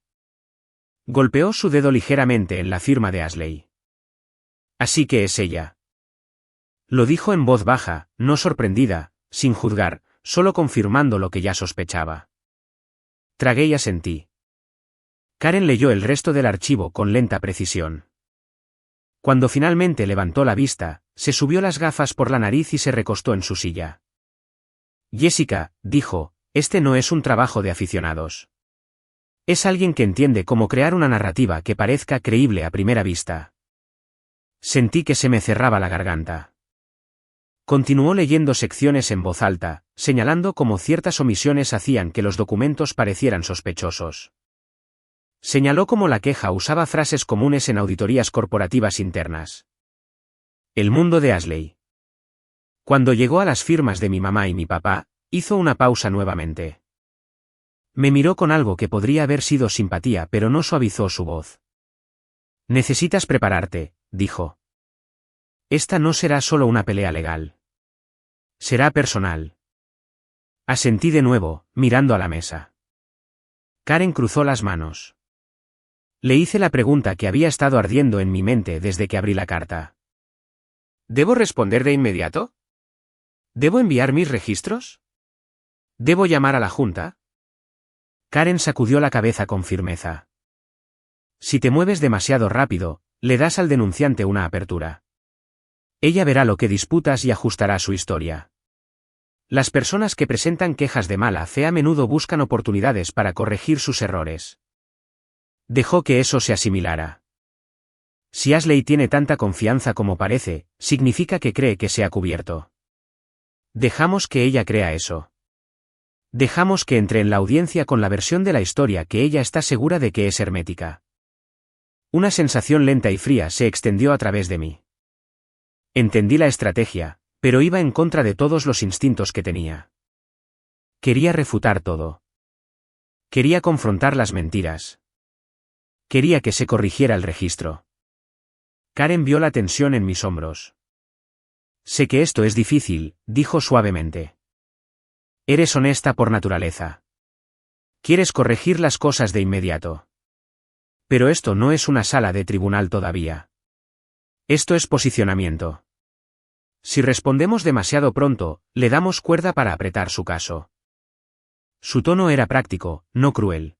Golpeó su dedo ligeramente en la firma de Ashley. Así que es ella. Lo dijo en voz baja, no sorprendida, sin juzgar, solo confirmando lo que ya sospechaba. Tragué y asentí. Karen leyó el resto del archivo con lenta precisión. Cuando finalmente levantó la vista, se subió las gafas por la nariz y se recostó en su silla. Jessica, dijo, este no es un trabajo de aficionados. Es alguien que entiende cómo crear una narrativa que parezca creíble a primera vista. Sentí que se me cerraba la garganta. Continuó leyendo secciones en voz alta, señalando cómo ciertas omisiones hacían que los documentos parecieran sospechosos. Señaló cómo la queja usaba frases comunes en auditorías corporativas internas. El mundo de Ashley. Cuando llegó a las firmas de mi mamá y mi papá, hizo una pausa nuevamente. Me miró con algo que podría haber sido simpatía, pero no suavizó su voz. Necesitas prepararte, dijo. Esta no será solo una pelea legal. Será personal. Asentí de nuevo, mirando a la mesa. Karen cruzó las manos. Le hice la pregunta que había estado ardiendo en mi mente desde que abrí la carta. ¿Debo responder de inmediato? ¿Debo enviar mis registros? ¿Debo llamar a la junta? Karen sacudió la cabeza con firmeza. Si te mueves demasiado rápido, le das al denunciante una apertura. Ella verá lo que disputas y ajustará su historia. Las personas que presentan quejas de mala fe a menudo buscan oportunidades para corregir sus errores. Dejó que eso se asimilara. Si Ashley tiene tanta confianza como parece, significa que cree que se ha cubierto. Dejamos que ella crea eso. Dejamos que entre en la audiencia con la versión de la historia que ella está segura de que es hermética. Una sensación lenta y fría se extendió a través de mí. Entendí la estrategia, pero iba en contra de todos los instintos que tenía. Quería refutar todo. Quería confrontar las mentiras. Quería que se corrigiera el registro. Karen vio la tensión en mis hombros. Sé que esto es difícil, dijo suavemente. Eres honesta por naturaleza. Quieres corregir las cosas de inmediato. Pero esto no es una sala de tribunal todavía. Esto es posicionamiento. Si respondemos demasiado pronto, le damos cuerda para apretar su caso. Su tono era práctico, no cruel.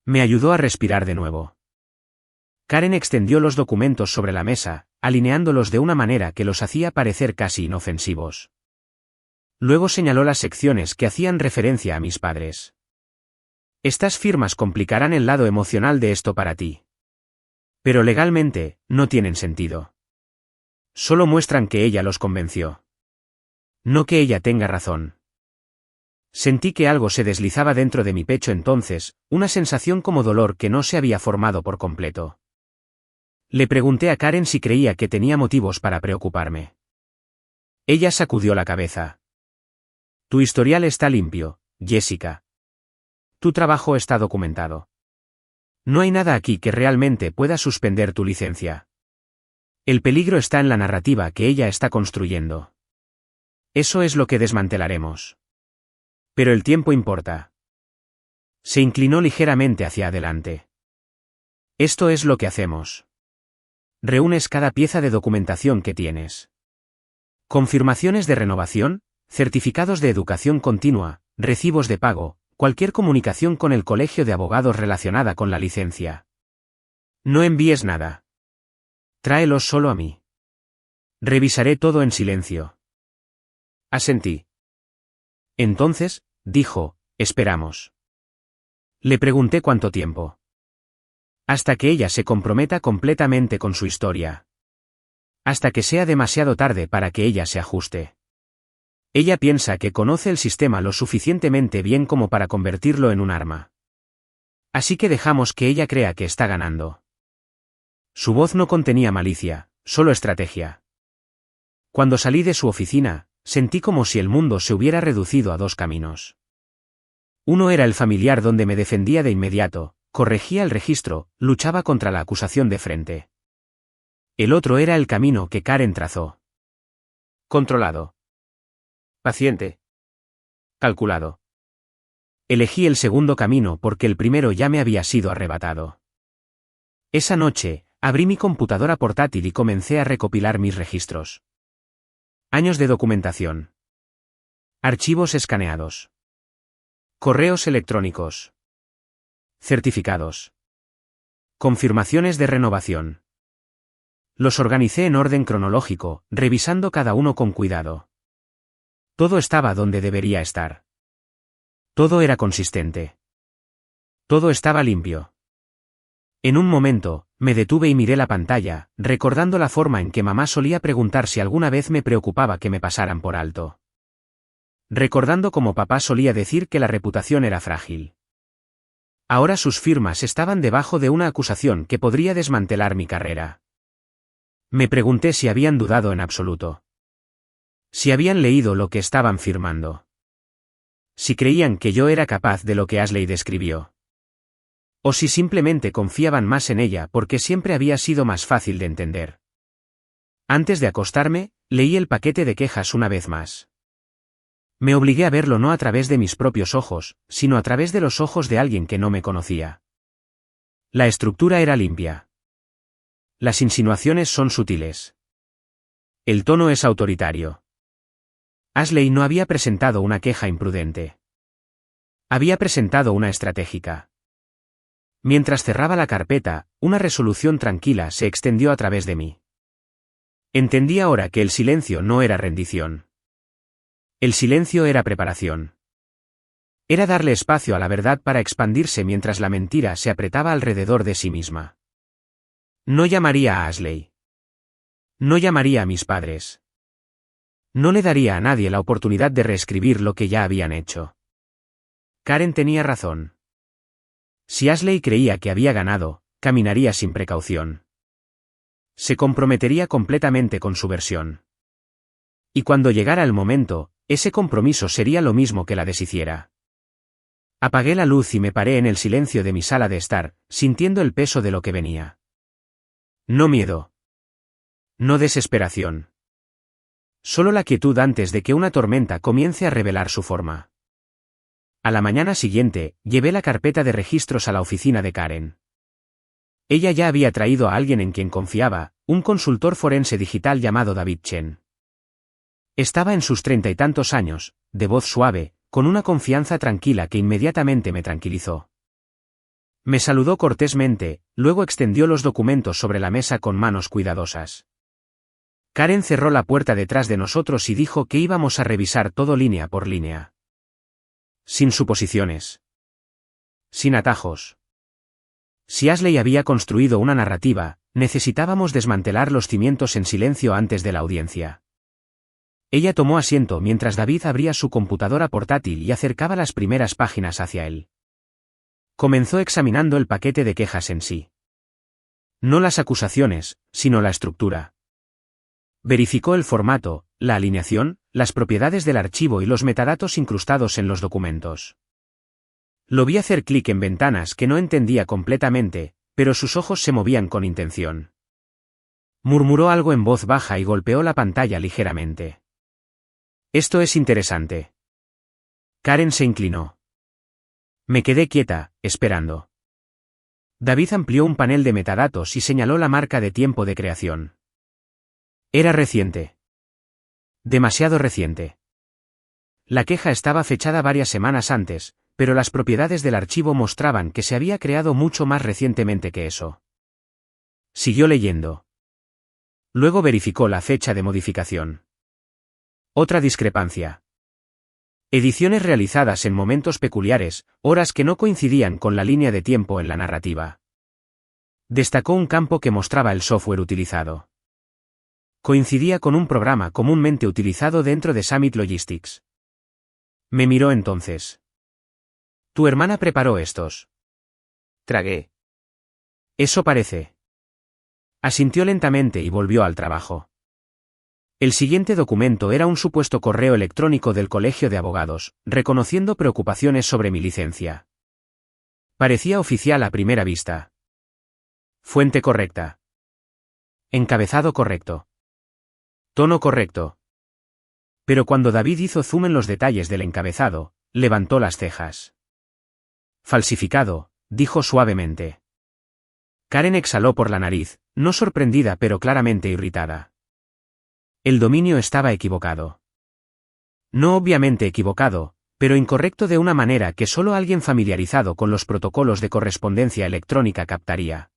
Me ayudó a respirar de nuevo. Karen extendió los documentos sobre la mesa, alineándolos de una manera que los hacía parecer casi inofensivos. Luego señaló las secciones que hacían referencia a mis padres. Estas firmas complicarán el lado emocional de esto para ti. Pero legalmente, no tienen sentido. Solo muestran que ella los convenció. No que ella tenga razón. Sentí que algo se deslizaba dentro de mi pecho entonces, una sensación como dolor que no se había formado por completo. Le pregunté a Karen si creía que tenía motivos para preocuparme. Ella sacudió la cabeza. Tu historial está limpio, Jessica. Tu trabajo está documentado. No hay nada aquí que realmente pueda suspender tu licencia. El peligro está en la narrativa que ella está construyendo. Eso es lo que desmantelaremos. Pero el tiempo importa. Se inclinó ligeramente hacia adelante. Esto es lo que hacemos. Reúnes cada pieza de documentación que tienes. Confirmaciones de renovación, certificados de educación continua, recibos de pago, cualquier comunicación con el colegio de abogados relacionada con la licencia. No envíes nada. Tráelos solo a mí. Revisaré todo en silencio. Asentí. Entonces, dijo, esperamos. Le pregunté cuánto tiempo. Hasta que ella se comprometa completamente con su historia. Hasta que sea demasiado tarde para que ella se ajuste. Ella piensa que conoce el sistema lo suficientemente bien como para convertirlo en un arma. Así que dejamos que ella crea que está ganando. Su voz no contenía malicia, solo estrategia. Cuando salí de su oficina, sentí como si el mundo se hubiera reducido a dos caminos. Uno era el familiar donde me defendía de inmediato, corregía el registro, luchaba contra la acusación de frente. El otro era el camino que Karen trazó. Controlado. Paciente. Calculado. Elegí el segundo camino porque el primero ya me había sido arrebatado. Esa noche, abrí mi computadora portátil y comencé a recopilar mis registros. Años de documentación. Archivos escaneados. Correos electrónicos. Certificados. Confirmaciones de renovación. Los organicé en orden cronológico, revisando cada uno con cuidado. Todo estaba donde debería estar. Todo era consistente. Todo estaba limpio. En un momento, me detuve y miré la pantalla, recordando la forma en que mamá solía preguntar si alguna vez me preocupaba que me pasaran por alto. Recordando cómo papá solía decir que la reputación era frágil. Ahora sus firmas estaban debajo de una acusación que podría desmantelar mi carrera. Me pregunté si habían dudado en absoluto. Si habían leído lo que estaban firmando. Si creían que yo era capaz de lo que Ashley describió. O si simplemente confiaban más en ella porque siempre había sido más fácil de entender. Antes de acostarme, leí el paquete de quejas una vez más. Me obligué a verlo no a través de mis propios ojos, sino a través de los ojos de alguien que no me conocía. La estructura era limpia. Las insinuaciones son sutiles. El tono es autoritario. Ashley no había presentado una queja imprudente. Había presentado una estratégica. Mientras cerraba la carpeta, una resolución tranquila se extendió a través de mí. Entendí ahora que el silencio no era rendición. El silencio era preparación. Era darle espacio a la verdad para expandirse mientras la mentira se apretaba alrededor de sí misma. No llamaría a Ashley. No llamaría a mis padres. No le daría a nadie la oportunidad de reescribir lo que ya habían hecho. Karen tenía razón. Si Ashley creía que había ganado, caminaría sin precaución. Se comprometería completamente con su versión. Y cuando llegara el momento, ese compromiso sería lo mismo que la deshiciera. Apagué la luz y me paré en el silencio de mi sala de estar, sintiendo el peso de lo que venía. No miedo. No desesperación. Solo la quietud antes de que una tormenta comience a revelar su forma. A la mañana siguiente, llevé la carpeta de registros a la oficina de Karen. Ella ya había traído a alguien en quien confiaba, un consultor forense digital llamado David Chen. Estaba en sus 30 y tantos años, de voz suave, con una confianza tranquila que inmediatamente me tranquilizó. Me saludó cortésmente, luego extendió los documentos sobre la mesa con manos cuidadosas. Karen cerró la puerta detrás de nosotros y dijo que íbamos a revisar todo línea por línea. Sin suposiciones. Sin atajos. Si Ashley había construido una narrativa, necesitábamos desmantelar los cimientos en silencio antes de la audiencia. Ella tomó asiento mientras David abría su computadora portátil y acercaba las primeras páginas hacia él. Comenzó examinando el paquete de quejas en sí. No las acusaciones, sino la estructura. Verificó el formato, la alineación, las propiedades del archivo y los metadatos incrustados en los documentos. Lo vi hacer clic en ventanas que no entendía completamente, pero sus ojos se movían con intención. Murmuró algo en voz baja y golpeó la pantalla ligeramente. Esto es interesante. Karen se inclinó. Me quedé quieta, esperando. David amplió un panel de metadatos y señaló la marca de tiempo de creación. Era reciente. Demasiado reciente. La queja estaba fechada varias semanas antes, pero las propiedades del archivo mostraban que se había creado mucho más recientemente que eso. Siguió leyendo. Luego verificó la fecha de modificación. Otra discrepancia. Ediciones realizadas en momentos peculiares, horas que no coincidían con la línea de tiempo en la narrativa. Destacó un campo que mostraba el software utilizado. Coincidía con un programa comúnmente utilizado dentro de Summit Logistics. Me miró entonces. Tu hermana preparó estos. Tragué. Eso parece. Asintió lentamente y volvió al trabajo. El siguiente documento era un supuesto correo electrónico del Colegio de Abogados, reconociendo preocupaciones sobre mi licencia. Parecía oficial a primera vista. Fuente correcta. Encabezado correcto. Tono correcto. Pero cuando David hizo zoom en los detalles del encabezado, levantó las cejas. Falsificado, dijo suavemente. Karen exhaló por la nariz, no sorprendida pero claramente irritada. El dominio estaba equivocado. No obviamente equivocado, pero incorrecto de una manera que solo alguien familiarizado con los protocolos de correspondencia electrónica captaría.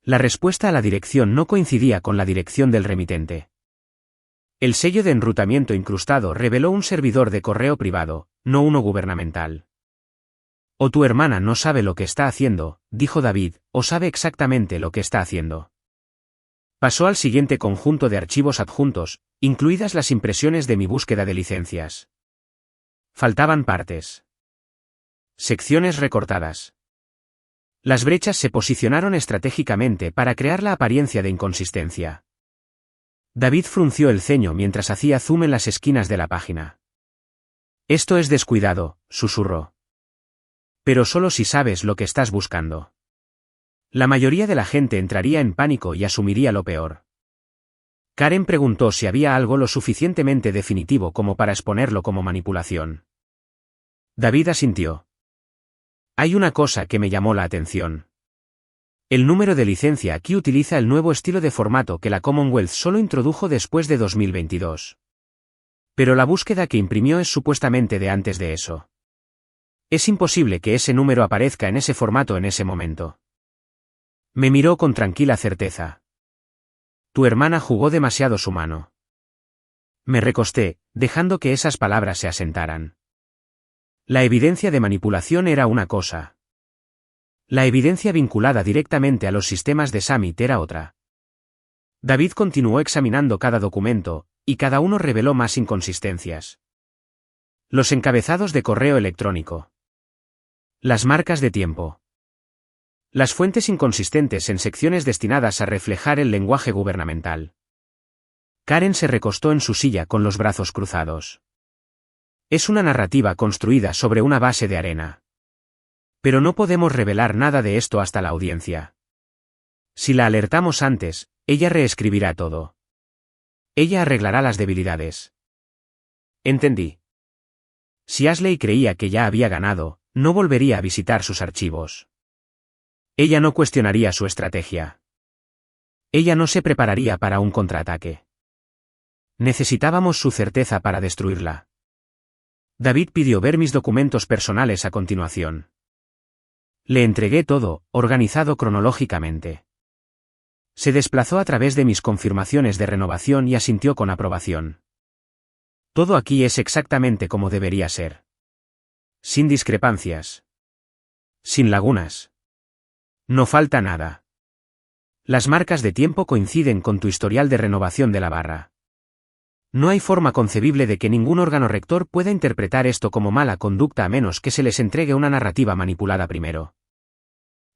La respuesta a la dirección no coincidía con la dirección del remitente. El sello de enrutamiento incrustado reveló un servidor de correo privado, no uno gubernamental. O tu hermana no sabe lo que está haciendo, dijo David, o sabe exactamente lo que está haciendo. Pasó al siguiente conjunto de archivos adjuntos, incluidas las impresiones de mi búsqueda de licencias. Faltaban partes. Secciones recortadas. Las brechas se posicionaron estratégicamente para crear la apariencia de inconsistencia. David frunció el ceño mientras hacía zoom en las esquinas de la página. Esto es descuidado, susurró. Pero solo si sabes lo que estás buscando. La mayoría de la gente entraría en pánico y asumiría lo peor. Karen preguntó si había algo lo suficientemente definitivo como para exponerlo como manipulación. David asintió. Hay una cosa que me llamó la atención. El número de licencia aquí utiliza el nuevo estilo de formato que la Commonwealth solo introdujo después de 2022. Pero la búsqueda que imprimió es supuestamente de antes de eso. Es imposible que ese número aparezca en ese formato en ese momento. Me miró con tranquila certeza. Tu hermana jugó demasiado su mano. Me recosté, dejando que esas palabras se asentaran. La evidencia de manipulación era una cosa. La evidencia vinculada directamente a los sistemas de Summit era otra. David continuó examinando cada documento, y cada uno reveló más inconsistencias. Los encabezados de correo electrónico. Las marcas de tiempo. Las fuentes inconsistentes en secciones destinadas a reflejar el lenguaje gubernamental. Karen se recostó en su silla con los brazos cruzados. Es una narrativa construida sobre una base de arena. Pero no podemos revelar nada de esto hasta la audiencia. Si la alertamos antes, ella reescribirá todo. Ella arreglará las debilidades. Entendí. Si Ashley creía que ya había ganado, no volvería a visitar sus archivos. Ella no cuestionaría su estrategia. Ella no se prepararía para un contraataque. Necesitábamos su certeza para destruirla. David pidió ver mis documentos personales a continuación. Le entregué todo, organizado cronológicamente. Se desplazó a través de mis confirmaciones de renovación y asintió con aprobación. Todo aquí es exactamente como debería ser. Sin discrepancias. Sin lagunas. No falta nada. Las marcas de tiempo coinciden con tu historial de renovación de la barra. No hay forma concebible de que ningún órgano rector pueda interpretar esto como mala conducta a menos que se les entregue una narrativa manipulada primero.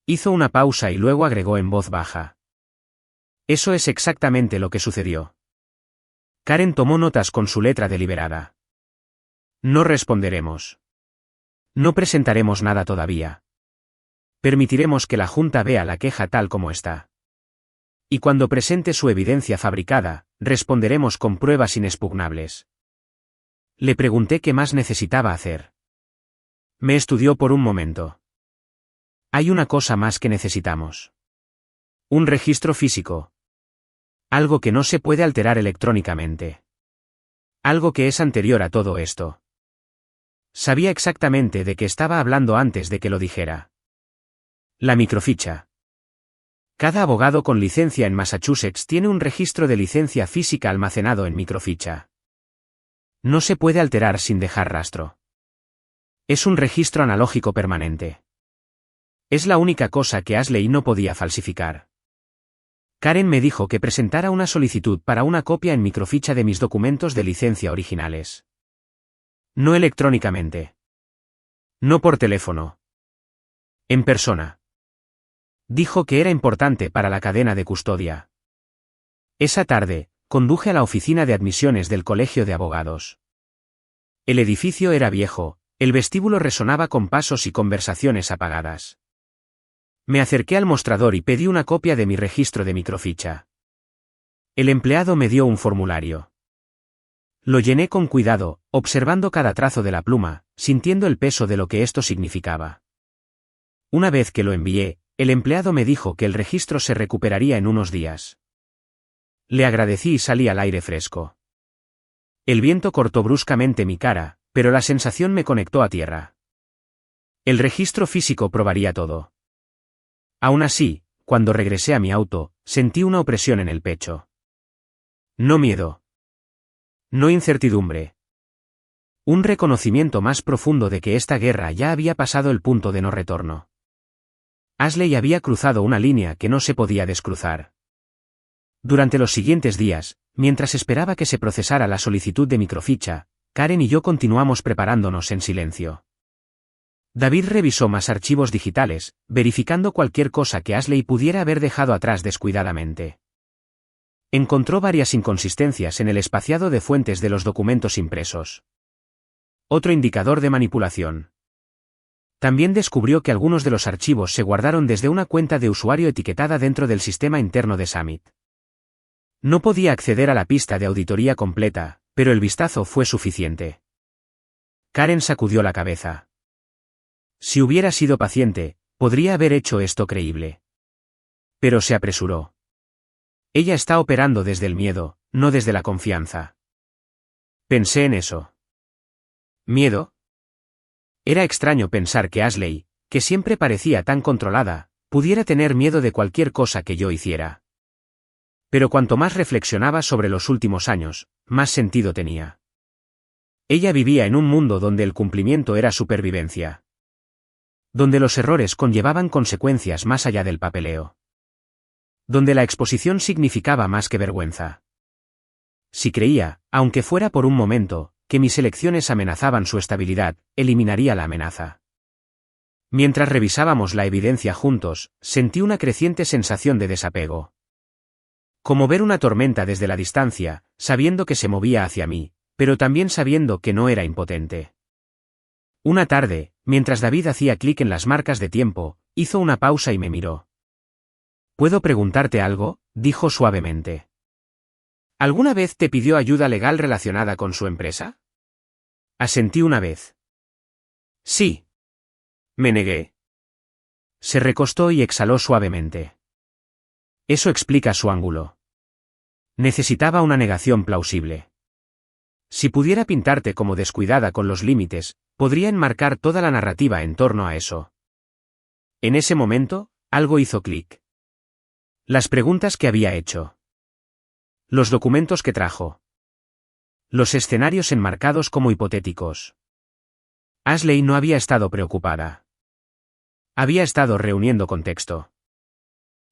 Hizo una pausa y luego agregó en voz baja. Eso es exactamente lo que sucedió. Karen tomó notas con su letra deliberada. No responderemos. No presentaremos nada todavía. Permitiremos que la Junta vea la queja tal como está. Y cuando presente su evidencia fabricada, responderemos con pruebas inexpugnables. Le pregunté qué más necesitaba hacer. Me estudió por un momento. Hay una cosa más que necesitamos. Un registro físico. Algo que no se puede alterar electrónicamente. Algo que es anterior a todo esto. Sabía exactamente de qué estaba hablando antes de que lo dijera. La microficha. Cada abogado con licencia en Massachusetts tiene un registro de licencia física almacenado en microficha. No se puede alterar sin dejar rastro. Es un registro analógico permanente. Es la única cosa que Ashley no podía falsificar. Karen me dijo que presentara una solicitud para una copia en microficha de mis documentos de licencia originales. No electrónicamente. No por teléfono. En persona. Dijo que era importante para la cadena de custodia. Esa tarde, conduje a la oficina de admisiones del Colegio de Abogados. El edificio era viejo, el vestíbulo resonaba con pasos y conversaciones apagadas. Me acerqué al mostrador y pedí una copia de mi registro de microficha. El empleado me dio un formulario. Lo llené con cuidado, observando cada trazo de la pluma, sintiendo el peso de lo que esto significaba. Una vez que lo envié, el empleado me dijo que el registro se recuperaría en unos días. Le agradecí y salí al aire fresco. El viento cortó bruscamente mi cara, pero la sensación me conectó a tierra. El registro físico probaría todo. Aún así, cuando regresé a mi auto, sentí una opresión en el pecho. No miedo. No incertidumbre. Un reconocimiento más profundo de que esta guerra ya había pasado el punto de no retorno. Ashley había cruzado una línea que no se podía descruzar. Durante los siguientes días, mientras esperaba que se procesara la solicitud de microficha, Karen y yo continuamos preparándonos en silencio. David revisó más archivos digitales, verificando cualquier cosa que Ashley pudiera haber dejado atrás descuidadamente. Encontró varias inconsistencias en el espaciado de fuentes de los documentos impresos. Otro indicador de manipulación. También descubrió que algunos de los archivos se guardaron desde una cuenta de usuario etiquetada dentro del sistema interno de Summit. No podía acceder a la pista de auditoría completa, pero el vistazo fue suficiente. Karen sacudió la cabeza. Si hubiera sido paciente, podría haber hecho esto creíble. Pero se apresuró. Ella está operando desde el miedo, no desde la confianza. Pensé en eso. ¿Miedo? Era extraño pensar que Ashley, que siempre parecía tan controlada, pudiera tener miedo de cualquier cosa que yo hiciera. Pero cuanto más reflexionaba sobre los últimos años, más sentido tenía. Ella vivía en un mundo donde el cumplimiento era supervivencia. Donde los errores conllevaban consecuencias más allá del papeleo. Donde la exposición significaba más que vergüenza. Si creía, aunque fuera por un momento, que mis elecciones amenazaban su estabilidad, eliminaría la amenaza. Mientras revisábamos la evidencia juntos, sentí una creciente sensación de desapego. Como ver una tormenta desde la distancia, sabiendo que se movía hacia mí, pero también sabiendo que no era impotente. Una tarde, mientras David hacía clic en las marcas de tiempo, hizo una pausa y me miró. ¿Puedo preguntarte algo?, dijo suavemente. ¿Alguna vez te pidió ayuda legal relacionada con su empresa? Asentí una vez. Sí. Me negué. Se recostó y exhaló suavemente. Eso explica su ángulo. Necesitaba una negación plausible. Si pudiera pintarte como descuidada con los límites, podría enmarcar toda la narrativa en torno a eso. En ese momento, algo hizo clic. Las preguntas que había hecho. Los documentos que trajo. Los escenarios enmarcados como hipotéticos. Ashley no había estado preocupada. Había estado reuniendo contexto.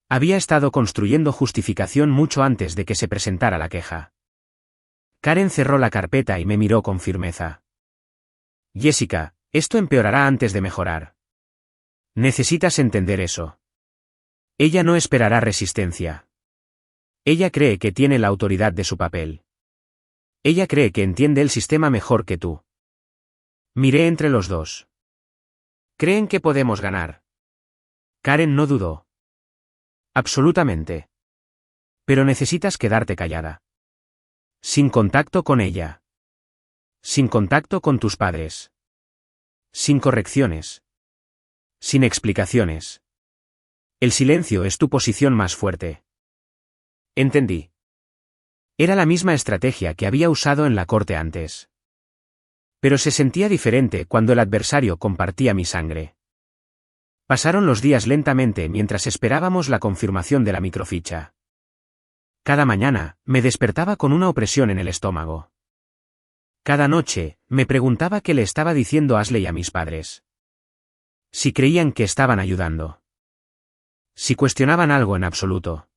Había estado construyendo justificación mucho antes de que se presentara la queja. Karen cerró la carpeta y me miró con firmeza. Jessica, esto empeorará antes de mejorar. Necesitas entender eso. Ella no esperará resistencia. Ella cree que tiene la autoridad de su papel. Ella cree que entiende el sistema mejor que tú. Miré entre los dos. ¿Creen que podemos ganar? Karen no dudó. Absolutamente. Pero necesitas quedarte callada. Sin contacto con ella. Sin contacto con tus padres. Sin correcciones. Sin explicaciones. El silencio es tu posición más fuerte. Entendí. Era la misma estrategia que había usado en la corte antes. Pero se sentía diferente cuando el adversario compartía mi sangre. Pasaron los días lentamente mientras esperábamos la confirmación de la microficha. Cada mañana, me despertaba con una opresión en el estómago. Cada noche, me preguntaba qué le estaba diciendo Ashley a mis padres. Si creían que estaban ayudando. Si cuestionaban algo en absoluto.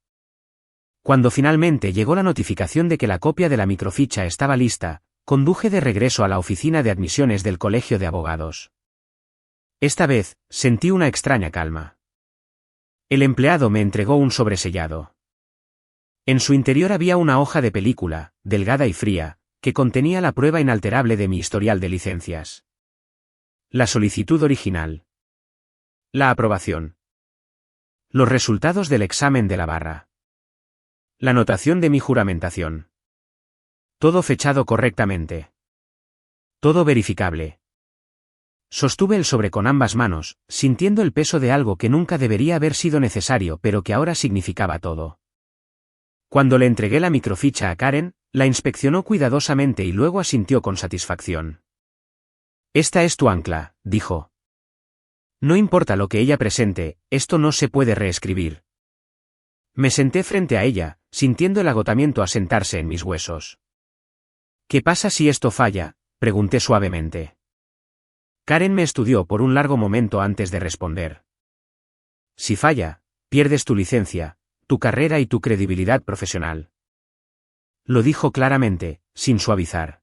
Cuando finalmente llegó la notificación de que la copia de la microficha estaba lista, conduje de regreso a la oficina de admisiones del colegio de abogados. Esta vez, sentí una extraña calma. El empleado me entregó un sobresellado. En su interior había una hoja de película, delgada y fría, que contenía la prueba inalterable de mi historial de licencias. La solicitud original. La aprobación. Los resultados del examen de la barra. La notación de mi juramentación. Todo fechado correctamente. Todo verificable. Sostuve el sobre con ambas manos, sintiendo el peso de algo que nunca debería haber sido necesario pero que ahora significaba todo. Cuando le entregué la microficha a Karen, la inspeccionó cuidadosamente y luego asintió con satisfacción. Esta es tu ancla, dijo. No importa lo que ella presente, esto no se puede reescribir. Me senté frente a ella, sintiendo el agotamiento asentarse en mis huesos. ¿Qué pasa si esto falla?, pregunté suavemente. Karen me estudió por un largo momento antes de responder. Si falla, pierdes tu licencia, tu carrera y tu credibilidad profesional. Lo dijo claramente, sin suavizar.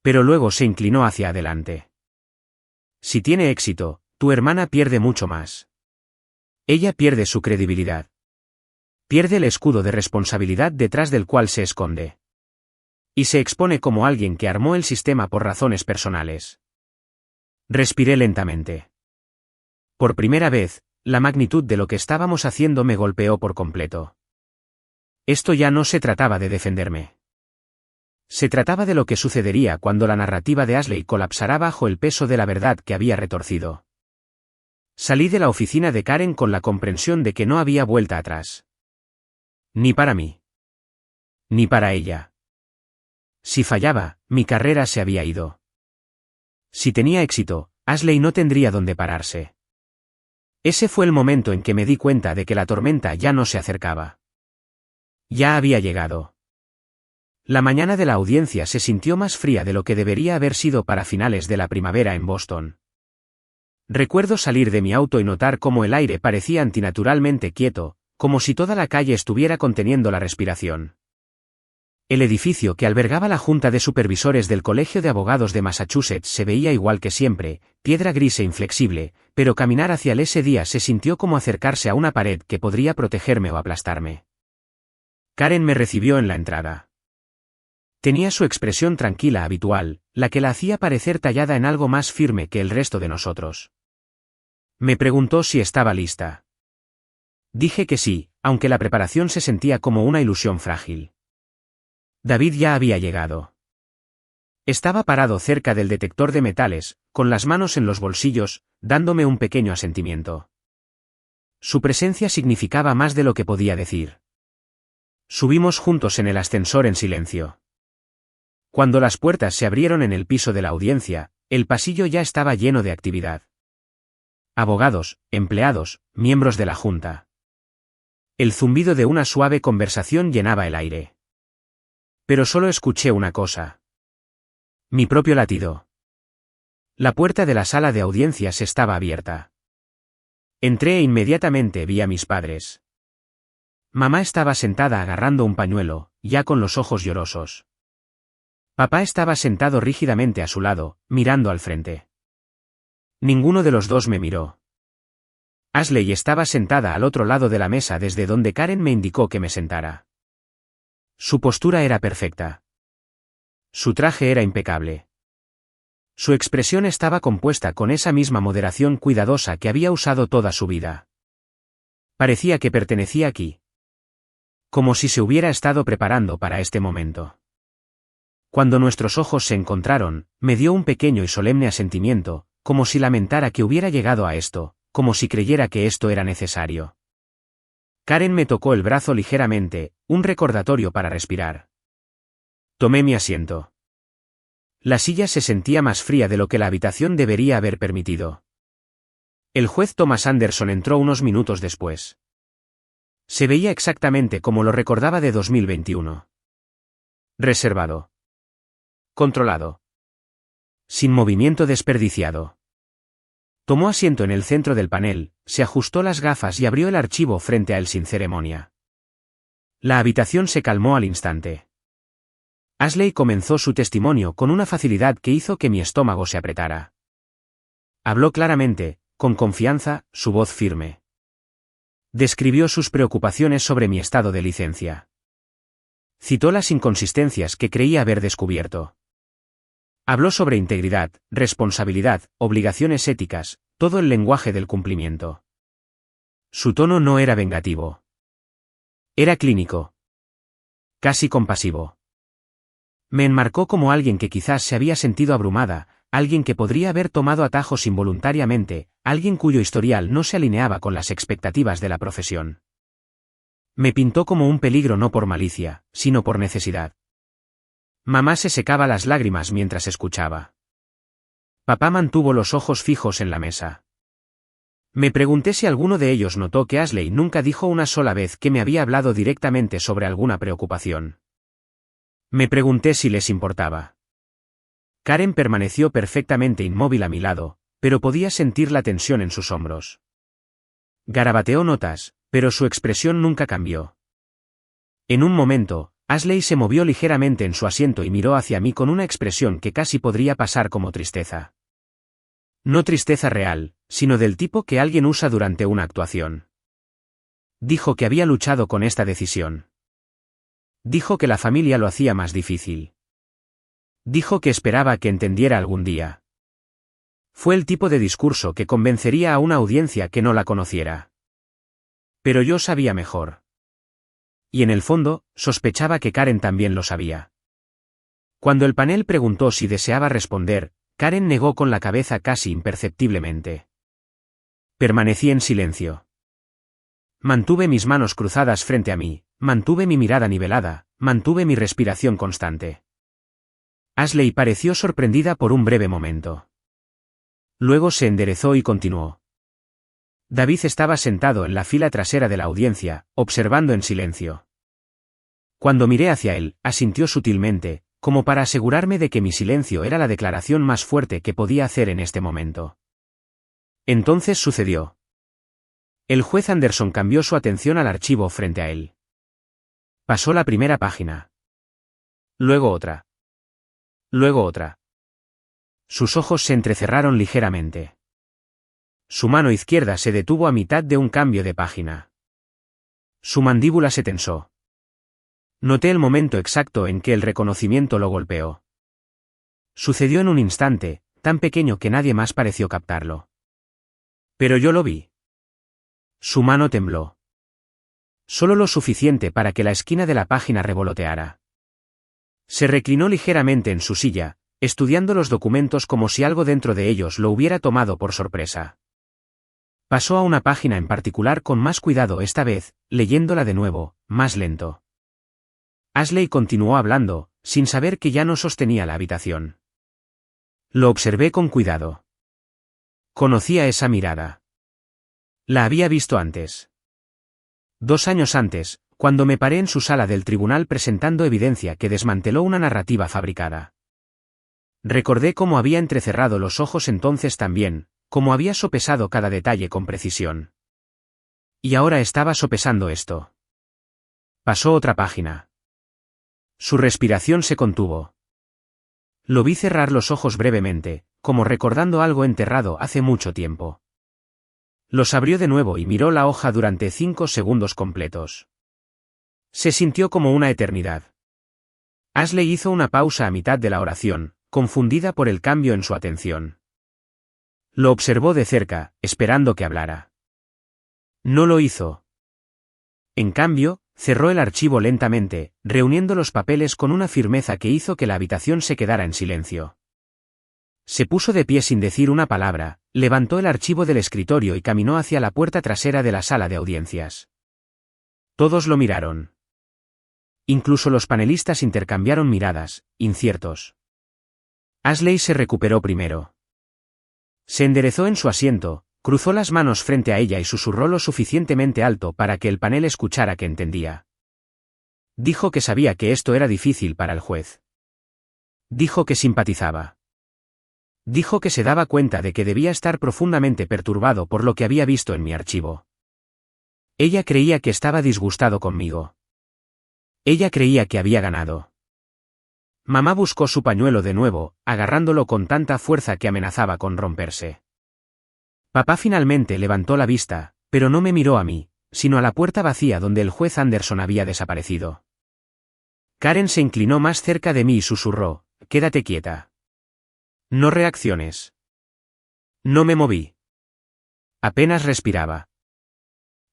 Pero luego se inclinó hacia adelante. Si tiene éxito, tu hermana pierde mucho más. Ella pierde su credibilidad. Pierde el escudo de responsabilidad detrás del cual se esconde. Y se expone como alguien que armó el sistema por razones personales. Respiré lentamente. Por primera vez, la magnitud de lo que estábamos haciendo me golpeó por completo. Esto ya no se trataba de defenderme. Se trataba de lo que sucedería cuando la narrativa de Ashley colapsará bajo el peso de la verdad que había retorcido. Salí de la oficina de Karen con la comprensión de que no había vuelta atrás. Ni para mí. Ni para ella. Si fallaba, mi carrera se había ido. Si tenía éxito, Ashley no tendría dónde pararse. Ese fue el momento en que me di cuenta de que la tormenta ya no se acercaba. Ya había llegado. La mañana de la audiencia se sintió más fría de lo que debería haber sido para finales de la primavera en Boston. Recuerdo salir de mi auto y notar cómo el aire parecía antinaturalmente quieto, como si toda la calle estuviera conteniendo la respiración. El edificio que albergaba la Junta de Supervisores del Colegio de Abogados de Massachusetts se veía igual que siempre, piedra gris e inflexible, pero caminar hacia él ese día se sintió como acercarse a una pared que podría protegerme o aplastarme. Karen me recibió en la entrada. Tenía su expresión tranquila habitual, la que la hacía parecer tallada en algo más firme que el resto de nosotros. Me preguntó si estaba lista. Dije que sí, aunque la preparación se sentía como una ilusión frágil. David ya había llegado. Estaba parado cerca del detector de metales, con las manos en los bolsillos, dándome un pequeño asentimiento. Su presencia significaba más de lo que podía decir. Subimos juntos en el ascensor en silencio. Cuando las puertas se abrieron en el piso de la audiencia, el pasillo ya estaba lleno de actividad. Abogados, empleados, miembros de la Junta. El zumbido de una suave conversación llenaba el aire. Pero solo escuché una cosa. Mi propio latido. La puerta de la sala de audiencias estaba abierta. Entré e inmediatamente vi a mis padres. Mamá estaba sentada agarrando un pañuelo, ya con los ojos llorosos. Papá estaba sentado rígidamente a su lado, mirando al frente. Ninguno de los dos me miró. Ashley estaba sentada al otro lado de la mesa desde donde Karen me indicó que me sentara. Su postura era perfecta. Su traje era impecable. Su expresión estaba compuesta con esa misma moderación cuidadosa que había usado toda su vida. Parecía que pertenecía aquí. Como si se hubiera estado preparando para este momento. Cuando nuestros ojos se encontraron, me dio un pequeño y solemne asentimiento, como si lamentara que hubiera llegado a esto, como si creyera que esto era necesario. Karen me tocó el brazo ligeramente, un recordatorio para respirar. Tomé mi asiento. La silla se sentía más fría de lo que la habitación debería haber permitido. El juez Thomas Anderson entró unos minutos después. Se veía exactamente como lo recordaba de 2021. Reservado. Controlado. Sin movimiento desperdiciado. Tomó asiento en el centro del panel, se ajustó las gafas y abrió el archivo frente a él sin ceremonia. La habitación se calmó al instante. Ashley comenzó su testimonio con una facilidad que hizo que mi estómago se apretara. Habló claramente, con confianza, su voz firme. Describió sus preocupaciones sobre mi estado de licencia. Citó las inconsistencias que creía haber descubierto. Habló sobre integridad, responsabilidad, obligaciones éticas, todo el lenguaje del cumplimiento. Su tono no era vengativo. Era clínico. Casi compasivo. Me enmarcó como alguien que quizás se había sentido abrumada, alguien que podría haber tomado atajos involuntariamente, alguien cuyo historial no se alineaba con las expectativas de la profesión. Me pintó como un peligro no por malicia, sino por necesidad. Mamá se secaba las lágrimas mientras escuchaba. Papá mantuvo los ojos fijos en la mesa. Me pregunté si alguno de ellos notó que Ashley nunca dijo una sola vez que me había hablado directamente sobre alguna preocupación. Me pregunté si les importaba. Karen permaneció perfectamente inmóvil a mi lado, pero podía sentir la tensión en sus hombros. Garabateó notas, pero su expresión nunca cambió. En un momento, Ashley se movió ligeramente en su asiento y miró hacia mí con una expresión que casi podría pasar como tristeza. No tristeza real, sino del tipo que alguien usa durante una actuación. Dijo que había luchado con esta decisión. Dijo que la familia lo hacía más difícil. Dijo que esperaba que entendiera algún día. Fue el tipo de discurso que convencería a una audiencia que no la conociera. Pero yo sabía mejor. Y en el fondo, sospechaba que Karen también lo sabía. Cuando el panel preguntó si deseaba responder, Karen negó con la cabeza casi imperceptiblemente. Permanecí en silencio. Mantuve mis manos cruzadas frente a mí, mantuve mi mirada nivelada, mantuve mi respiración constante. Ashley pareció sorprendida por un breve momento. Luego se enderezó y continuó. David estaba sentado en la fila trasera de la audiencia, observando en silencio. Cuando miré hacia él, asintió sutilmente, como para asegurarme de que mi silencio era la declaración más fuerte que podía hacer en este momento. Entonces sucedió. El juez Anderson cambió su atención al archivo frente a él. Pasó la primera página. Luego otra. Luego otra. Sus ojos se entrecerraron ligeramente. Su mano izquierda se detuvo a mitad de un cambio de página. Su mandíbula se tensó. Noté el momento exacto en que el reconocimiento lo golpeó. Sucedió en un instante, tan pequeño que nadie más pareció captarlo. Pero yo lo vi. Su mano tembló. Solo lo suficiente para que la esquina de la página revoloteara. Se reclinó ligeramente en su silla, estudiando los documentos como si algo dentro de ellos lo hubiera tomado por sorpresa. Pasó a una página en particular con más cuidado esta vez, leyéndola de nuevo, más lento. Ashley continuó hablando, sin saber que ya no sostenía la habitación. Lo observé con cuidado. Conocía esa mirada. La había visto antes. 2 años antes, cuando me paré en su sala del tribunal presentando evidencia que desmanteló una narrativa fabricada. Recordé cómo había entrecerrado los ojos entonces también, cómo había sopesado cada detalle con precisión. Y ahora estaba sopesando esto. Pasó otra página. Su respiración se contuvo. Lo vi cerrar los ojos brevemente, como recordando algo enterrado hace mucho tiempo. Los abrió de nuevo y miró la hoja durante 5 segundos completos. Se sintió como una eternidad. Ashley hizo una pausa a mitad de la oración, confundida por el cambio en su atención. Lo observó de cerca, esperando que hablara. No lo hizo. En cambio, cerró el archivo lentamente, reuniendo los papeles con una firmeza que hizo que la habitación se quedara en silencio. Se puso de pie sin decir una palabra, levantó el archivo del escritorio y caminó hacia la puerta trasera de la sala de audiencias. Todos lo miraron. Incluso los panelistas intercambiaron miradas, inciertos. Ashley se recuperó primero. Se enderezó en su asiento, cruzó las manos frente a ella y susurró lo suficientemente alto para que el panel escuchara que entendía. Dijo que sabía que esto era difícil para el juez. Dijo que simpatizaba. Dijo que se daba cuenta de que debía estar profundamente perturbado por lo que había visto en mi archivo. Ella creía que estaba disgustado conmigo. Ella creía que había ganado. Mamá buscó su pañuelo de nuevo, agarrándolo con tanta fuerza que amenazaba con romperse. Papá finalmente levantó la vista, pero no me miró a mí, sino a la puerta vacía donde el juez Anderson había desaparecido. Karen se inclinó más cerca de mí y susurró, «Quédate quieta. No reacciones». No me moví. Apenas respiraba.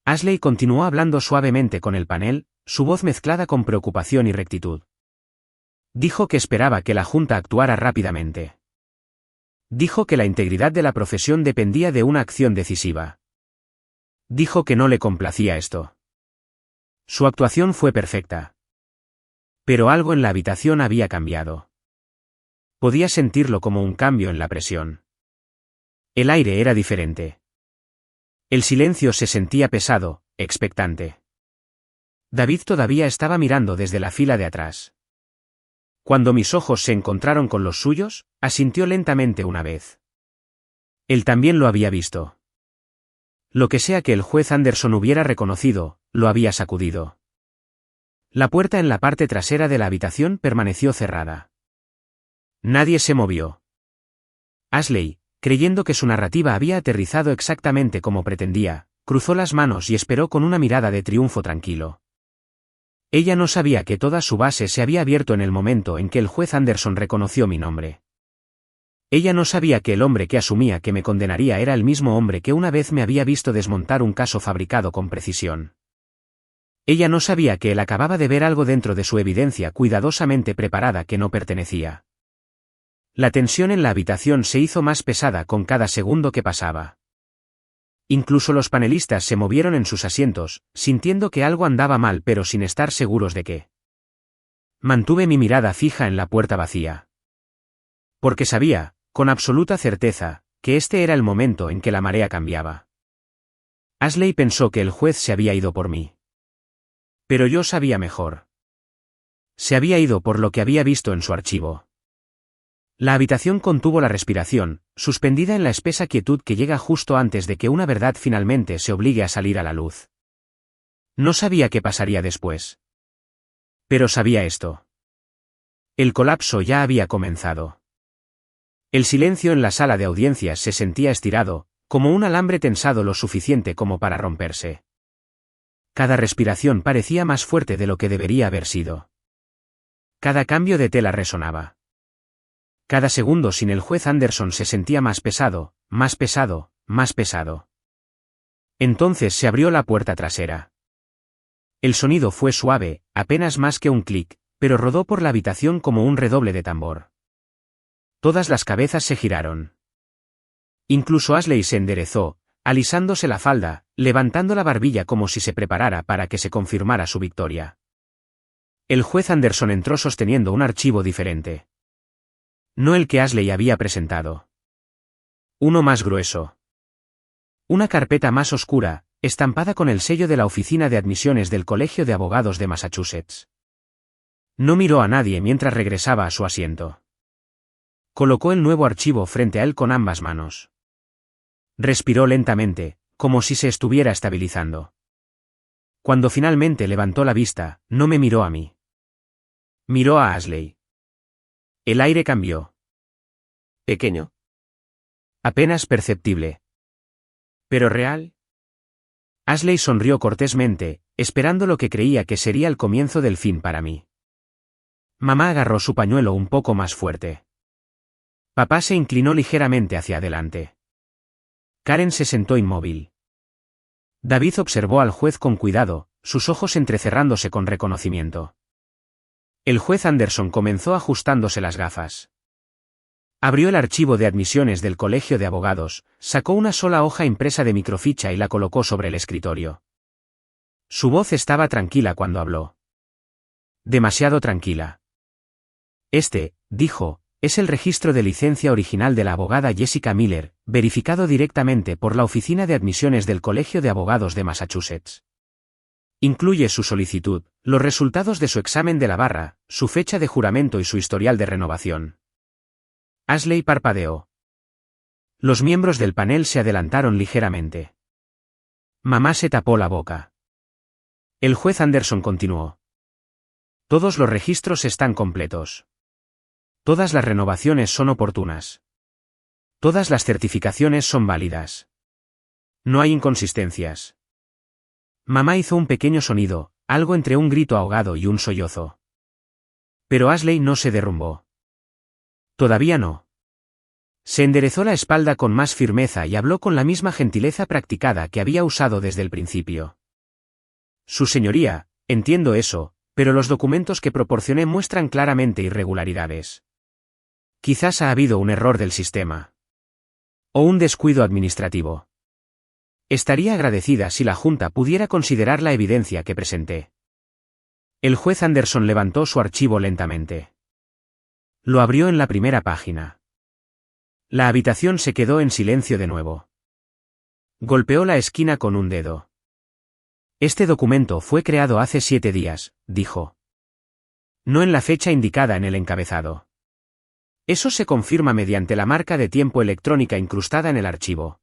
Ashley continuó hablando suavemente con el panel, su voz mezclada con preocupación y rectitud. Dijo que esperaba que la Junta actuara rápidamente. Dijo que la integridad de la profesión dependía de una acción decisiva. Dijo que no le complacía esto. Su actuación fue perfecta. Pero algo en la habitación había cambiado. Podía sentirlo como un cambio en la presión. El aire era diferente. El silencio se sentía pesado, expectante. David todavía estaba mirando desde la fila de atrás. Cuando mis ojos se encontraron con los suyos, asintió lentamente una vez. Él también lo había visto. Lo que sea que el juez Anderson hubiera reconocido, lo había sacudido. La puerta en la parte trasera de la habitación permaneció cerrada. Nadie se movió. Ashley, creyendo que su narrativa había aterrizado exactamente como pretendía, cruzó las manos y esperó con una mirada de triunfo tranquilo. Ella no sabía que toda su base se había abierto en el momento en que el juez Anderson reconoció mi nombre. Ella no sabía que el hombre que asumía que me condenaría era el mismo hombre que una vez me había visto desmontar un caso fabricado con precisión. Ella no sabía que él acababa de ver algo dentro de su evidencia cuidadosamente preparada que no pertenecía. La tensión en la habitación se hizo más pesada con cada segundo que pasaba. Incluso los panelistas se movieron en sus asientos, sintiendo que algo andaba mal pero sin estar seguros de qué. Mantuve mi mirada fija en la puerta vacía. Porque sabía, con absoluta certeza, que este era el momento en que la marea cambiaba. Ashley pensó que el juez se había ido por mí. Pero yo sabía mejor. Se había ido por lo que había visto en su archivo. La habitación contuvo la respiración, suspendida en la espesa quietud que llega justo antes de que una verdad finalmente se obligue a salir a la luz. No sabía qué pasaría después. Pero sabía esto. El colapso ya había comenzado. El silencio en la sala de audiencias se sentía estirado, como un alambre tensado lo suficiente como para romperse. Cada respiración parecía más fuerte de lo que debería haber sido. Cada cambio de tela resonaba. Cada segundo sin el juez Anderson se sentía más pesado, más pesado, más pesado. Entonces se abrió la puerta trasera. El sonido fue suave, apenas más que un clic, pero rodó por la habitación como un redoble de tambor. Todas las cabezas se giraron. Incluso Ashley se enderezó, alisándose la falda, levantando la barbilla como si se preparara para que se confirmara su victoria. El juez Anderson entró sosteniendo un archivo diferente. No el que Ashley había presentado. Uno más grueso. Una carpeta más oscura, estampada con el sello de la Oficina de Admisiones del Colegio de Abogados de Massachusetts. No miró a nadie mientras regresaba a su asiento. Colocó el nuevo archivo frente a él con ambas manos. Respiró lentamente, como si se estuviera estabilizando. Cuando finalmente levantó la vista, no me miró a mí. Miró a Ashley. El aire cambió. Pequeño. Apenas perceptible. ¿Pero real? Ashley sonrió cortésmente, esperando lo que creía que sería el comienzo del fin para mí. Mamá agarró su pañuelo un poco más fuerte. Papá se inclinó ligeramente hacia adelante. Karen se sentó inmóvil. David observó al juez con cuidado, sus ojos entrecerrándose con reconocimiento. El juez Anderson comenzó ajustándose las gafas. Abrió el archivo de admisiones del Colegio de Abogados, sacó una sola hoja impresa de microficha y la colocó sobre el escritorio. Su voz estaba tranquila cuando habló. Demasiado tranquila. Dijo, es el registro de licencia original de la abogada Jessica Miller, verificado directamente por la Oficina de Admisiones del Colegio de Abogados de Massachusetts. Incluye su solicitud, los resultados de su examen de la barra, su fecha de juramento y su historial de renovación. Ashley parpadeó. Los miembros del panel se adelantaron ligeramente. Mamá se tapó la boca. El juez Anderson continuó. Todos los registros están completos. Todas las renovaciones son oportunas. Todas las certificaciones son válidas. No hay inconsistencias. Mamá hizo un pequeño sonido, algo entre un grito ahogado y un sollozo. Pero Ashley no se derrumbó. Todavía no. Se enderezó la espalda con más firmeza y habló con la misma gentileza practicada que había usado desde el principio. Su señoría, entiendo eso, pero los documentos que proporcioné muestran claramente irregularidades. Quizás ha habido un error del sistema. O un descuido administrativo. Estaría agradecida si la Junta pudiera considerar la evidencia que presenté. El juez Anderson levantó su archivo lentamente. Lo abrió en la primera página. La habitación se quedó en silencio de nuevo. Golpeó la esquina con un dedo. Este documento fue creado hace 7 días, dijo. No en la fecha indicada en el encabezado. Eso se confirma mediante la marca de tiempo electrónica incrustada en el archivo.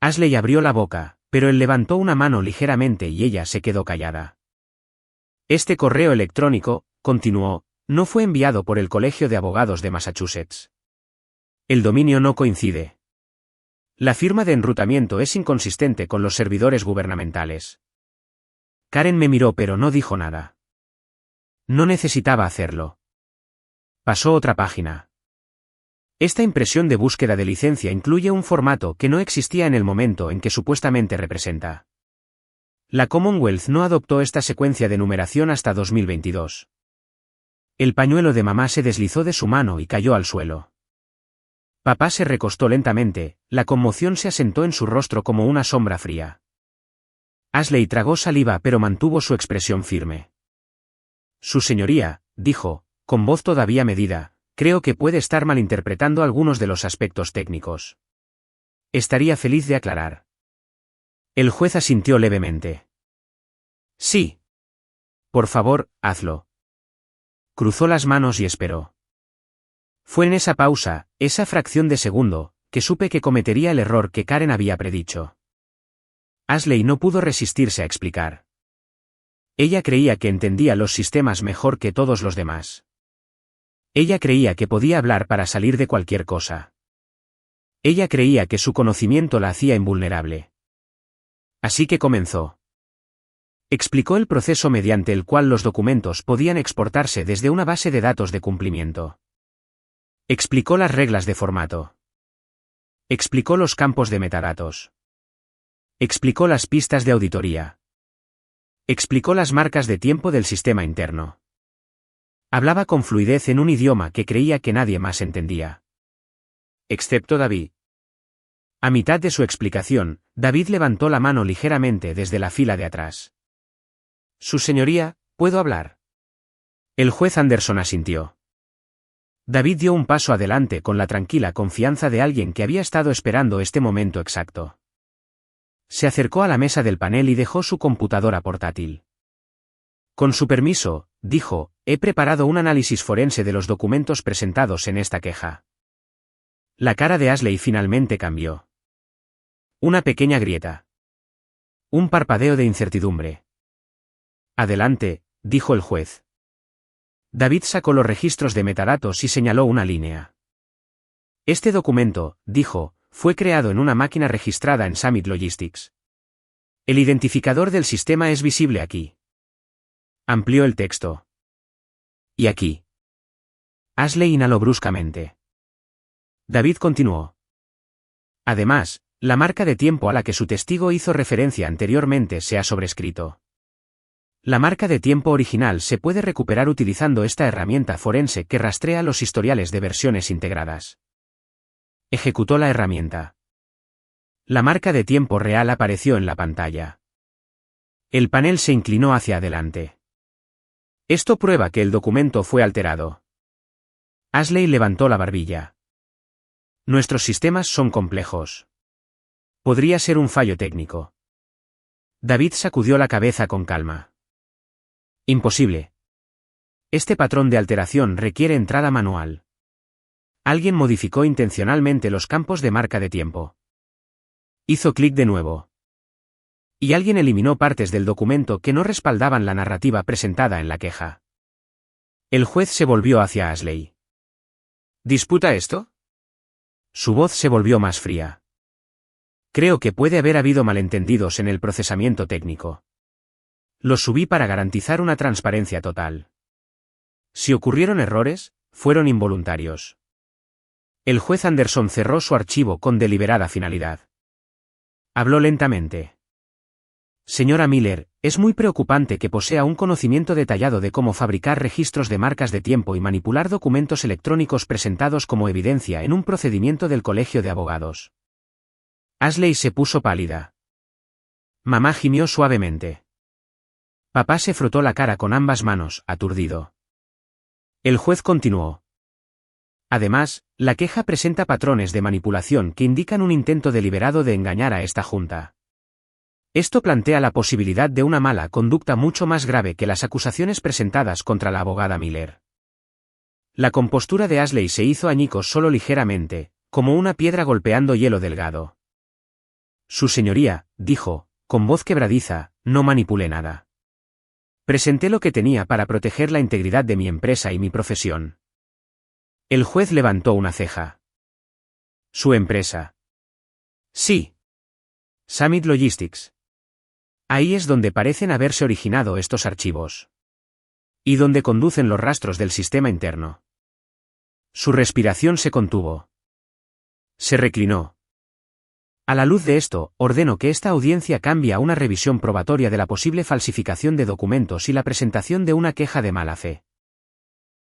Ashley abrió la boca, pero él levantó una mano ligeramente y ella se quedó callada. Este correo electrónico, continuó, no fue enviado por el Colegio de Abogados de Massachusetts. El dominio no coincide. La firma de enrutamiento es inconsistente con los servidores gubernamentales. Karen me miró pero no dijo nada. No necesitaba hacerlo. Pasó otra página. Esta impresión de búsqueda de licencia incluye un formato que no existía en el momento en que supuestamente representa. La Commonwealth no adoptó esta secuencia de numeración hasta 2022. El pañuelo de mamá se deslizó de su mano y cayó al suelo. Papá se recostó lentamente, la conmoción se asentó en su rostro como una sombra fría. Ashley tragó saliva pero mantuvo su expresión firme. Su señoría, dijo, con voz todavía medida, creo que puede estar malinterpretando algunos de los aspectos técnicos. Estaría feliz de aclarar. El juez asintió levemente. Sí. Por favor, hazlo. Cruzó las manos y esperó. Fue en esa pausa, esa fracción de segundo, que supe que cometería el error que Karen había predicho. Ashley no pudo resistirse a explicar. Ella creía que entendía los sistemas mejor que todos los demás. Ella creía que podía hablar para salir de cualquier cosa. Ella creía que su conocimiento la hacía invulnerable. Así que comenzó. Explicó el proceso mediante el cual los documentos podían exportarse desde una base de datos de cumplimiento. Explicó las reglas de formato. Explicó los campos de metadatos. Explicó las pistas de auditoría. Explicó las marcas de tiempo del sistema interno. Hablaba con fluidez en un idioma que creía que nadie más entendía. Excepto David. A mitad de su explicación, David levantó la mano ligeramente desde la fila de atrás. Su señoría, ¿puedo hablar? El juez Anderson asintió. David dio un paso adelante con la tranquila confianza de alguien que había estado esperando este momento exacto. Se acercó a la mesa del panel y dejó su computadora portátil. Con su permiso, dijo, he preparado un análisis forense de los documentos presentados en esta queja. La cara de Ashley finalmente cambió. Una pequeña grieta. Un parpadeo de incertidumbre. Adelante, dijo el juez. David sacó los registros de metadatos y señaló una línea. Este documento, dijo, fue creado en una máquina registrada en Summit Logistics. El identificador del sistema es visible aquí. Amplió el texto. Y aquí. Ashley inhaló bruscamente. David continuó. Además, la marca de tiempo a la que su testigo hizo referencia anteriormente se ha sobrescrito. La marca de tiempo original se puede recuperar utilizando esta herramienta forense que rastrea los historiales de versiones integradas. Ejecutó la herramienta. La marca de tiempo real apareció en la pantalla. El panel se inclinó hacia adelante. Esto prueba que el documento fue alterado. Ashley levantó la barbilla. Nuestros sistemas son complejos. Podría ser un fallo técnico. David sacudió la cabeza con calma. Imposible. Este patrón de alteración requiere entrada manual. Alguien modificó intencionalmente los campos de marca de tiempo. Hizo clic de nuevo. Y alguien eliminó partes del documento que no respaldaban la narrativa presentada en la queja. El juez se volvió hacia Ashley. ¿Disputa esto? Su voz se volvió más fría. Creo que puede haber habido malentendidos en el procesamiento técnico. Los subí para garantizar una transparencia total. Si ocurrieron errores, fueron involuntarios. El juez Anderson cerró su archivo con deliberada finalidad. Habló lentamente. Señora Miller, es muy preocupante que posea un conocimiento detallado de cómo fabricar registros de marcas de tiempo y manipular documentos electrónicos presentados como evidencia en un procedimiento del Colegio de Abogados. Ashley se puso pálida. Mamá gimió suavemente. Papá se frotó la cara con ambas manos, aturdido. El juez continuó. Además, la queja presenta patrones de manipulación que indican un intento deliberado de engañar a esta junta. Esto plantea la posibilidad de una mala conducta mucho más grave que las acusaciones presentadas contra la abogada Miller. La compostura de Ashley se hizo añicos solo ligeramente, como una piedra golpeando hielo delgado. Su señoría, dijo, con voz quebradiza, no manipulé nada. Presenté lo que tenía para proteger la integridad de mi empresa y mi profesión. El juez levantó una ceja. ¿Su empresa? Sí. Summit Logistics. Ahí es donde parecen haberse originado estos archivos. Y donde conducen los rastros del sistema interno. Su respiración se contuvo. Se reclinó. A la luz de esto, ordeno que esta audiencia cambie a una revisión probatoria de la posible falsificación de documentos y la presentación de una queja de mala fe.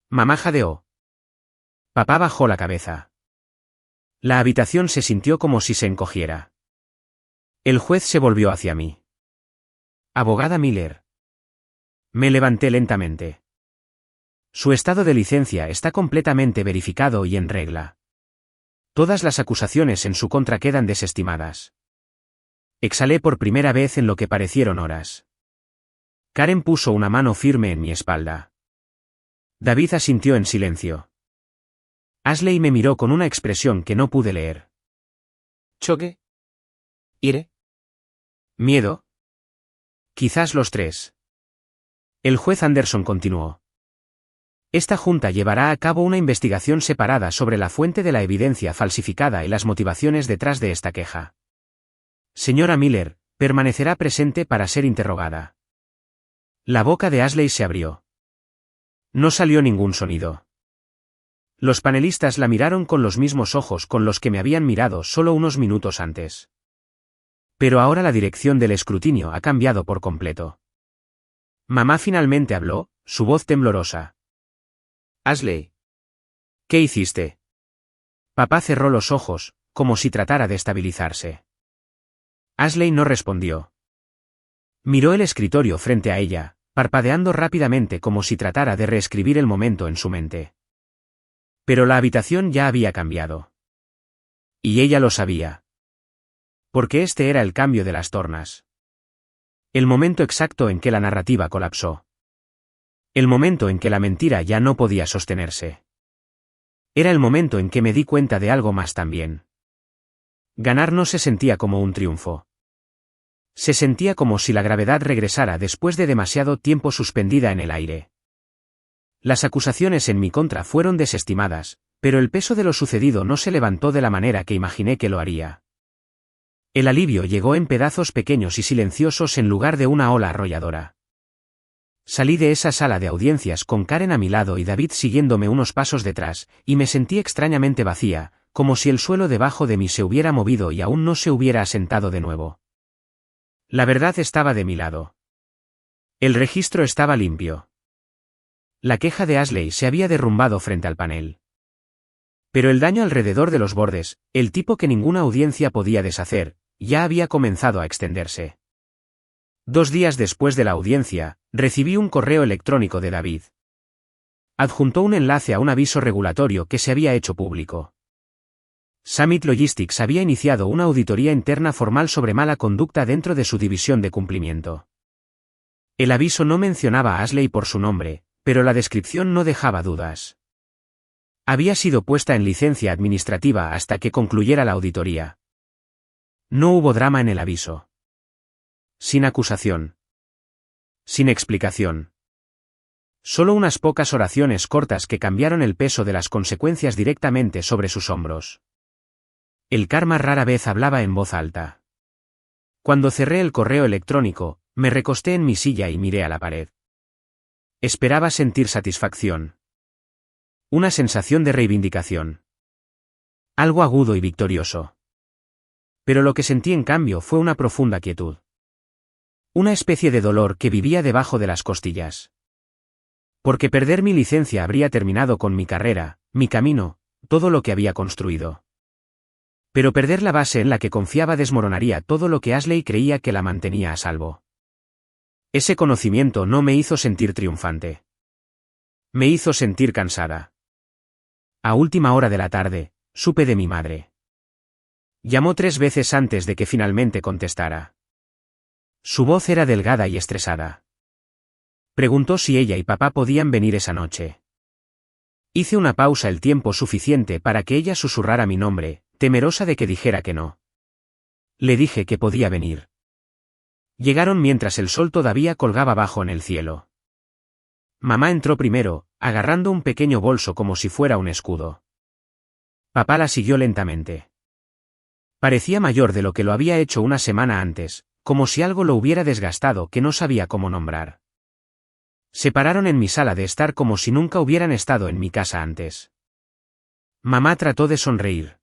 Mamá jadeó. Papá bajó la cabeza. La habitación se sintió como si se encogiera. El juez se volvió hacia mí. Abogada Miller. Me levanté lentamente. Su estado de licencia está completamente verificado y en regla. Todas las acusaciones en su contra quedan desestimadas. Exhalé por primera vez en lo que parecieron horas. Karen puso una mano firme en mi espalda. David asintió en silencio. Ashley me miró con una expresión que no pude leer. ¿Choque? ¿Ire? ¿Miedo? Quizás los tres. El juez Anderson continuó. Esta junta llevará a cabo una investigación separada sobre la fuente de la evidencia falsificada y las motivaciones detrás de esta queja. Señora Miller, permanecerá presente para ser interrogada. La boca de Ashley se abrió. No salió ningún sonido. Los panelistas la miraron con los mismos ojos con los que me habían mirado solo unos minutos antes. Pero ahora la dirección del escrutinio ha cambiado por completo. Mamá finalmente habló, su voz temblorosa. Ashley. ¿Qué hiciste? Papá cerró los ojos, como si tratara de estabilizarse. Ashley no respondió. Miró el escritorio frente a ella, parpadeando rápidamente como si tratara de reescribir el momento en su mente. Pero la habitación ya había cambiado. Y ella lo sabía. Porque este era el cambio de las tornas. El momento exacto en que la narrativa colapsó. El momento en que la mentira ya no podía sostenerse. Era el momento en que me di cuenta de algo más también. Ganar no se sentía como un triunfo. Se sentía como si la gravedad regresara después de demasiado tiempo suspendida en el aire. Las acusaciones en mi contra fueron desestimadas, pero el peso de lo sucedido no se levantó de la manera que imaginé que lo haría. El alivio llegó en pedazos pequeños y silenciosos en lugar de una ola arrolladora. Salí de esa sala de audiencias con Karen a mi lado y David siguiéndome unos pasos detrás, y me sentí extrañamente vacía, como si el suelo debajo de mí se hubiera movido y aún no se hubiera asentado de nuevo. La verdad estaba de mi lado. El registro estaba limpio. La queja de Ashley se había derrumbado frente al panel. Pero el daño alrededor de los bordes, el tipo que ninguna audiencia podía deshacer, ya había comenzado a extenderse. 2 días después de la audiencia, recibí un correo electrónico de David. Adjuntó un enlace a un aviso regulatorio que se había hecho público. Summit Logistics había iniciado una auditoría interna formal sobre mala conducta dentro de su división de cumplimiento. El aviso no mencionaba a Ashley por su nombre, pero la descripción no dejaba dudas. Había sido puesta en licencia administrativa hasta que concluyera la auditoría. No hubo drama en el aviso. Sin acusación. Sin explicación. Solo unas pocas oraciones cortas que cambiaron el peso de las consecuencias directamente sobre sus hombros. El karma rara vez hablaba en voz alta. Cuando cerré el correo electrónico, me recosté en mi silla y miré a la pared. Esperaba sentir satisfacción. Una sensación de reivindicación. Algo agudo y victorioso. Pero lo que sentí en cambio fue una profunda quietud. Una especie de dolor que vivía debajo de las costillas. Porque perder mi licencia habría terminado con mi carrera, mi camino, todo lo que había construido. Pero perder la base en la que confiaba desmoronaría todo lo que Ashley creía que la mantenía a salvo. Ese conocimiento no me hizo sentir triunfante. Me hizo sentir cansada. A última hora de la tarde, supe de mi madre. Llamó 3 veces antes de que finalmente contestara. Su voz era delgada y estresada. Preguntó si ella y papá podían venir esa noche. Hice una pausa el tiempo suficiente para que ella susurrara mi nombre, temerosa de que dijera que no. Le dije que podía venir. Llegaron mientras el sol todavía colgaba bajo en el cielo. Mamá entró primero, agarrando un pequeño bolso como si fuera un escudo. Papá la siguió lentamente. Parecía mayor de lo que lo había hecho una semana antes, como si algo lo hubiera desgastado que no sabía cómo nombrar. Se pararon en mi sala de estar como si nunca hubieran estado en mi casa antes. Mamá trató de sonreír.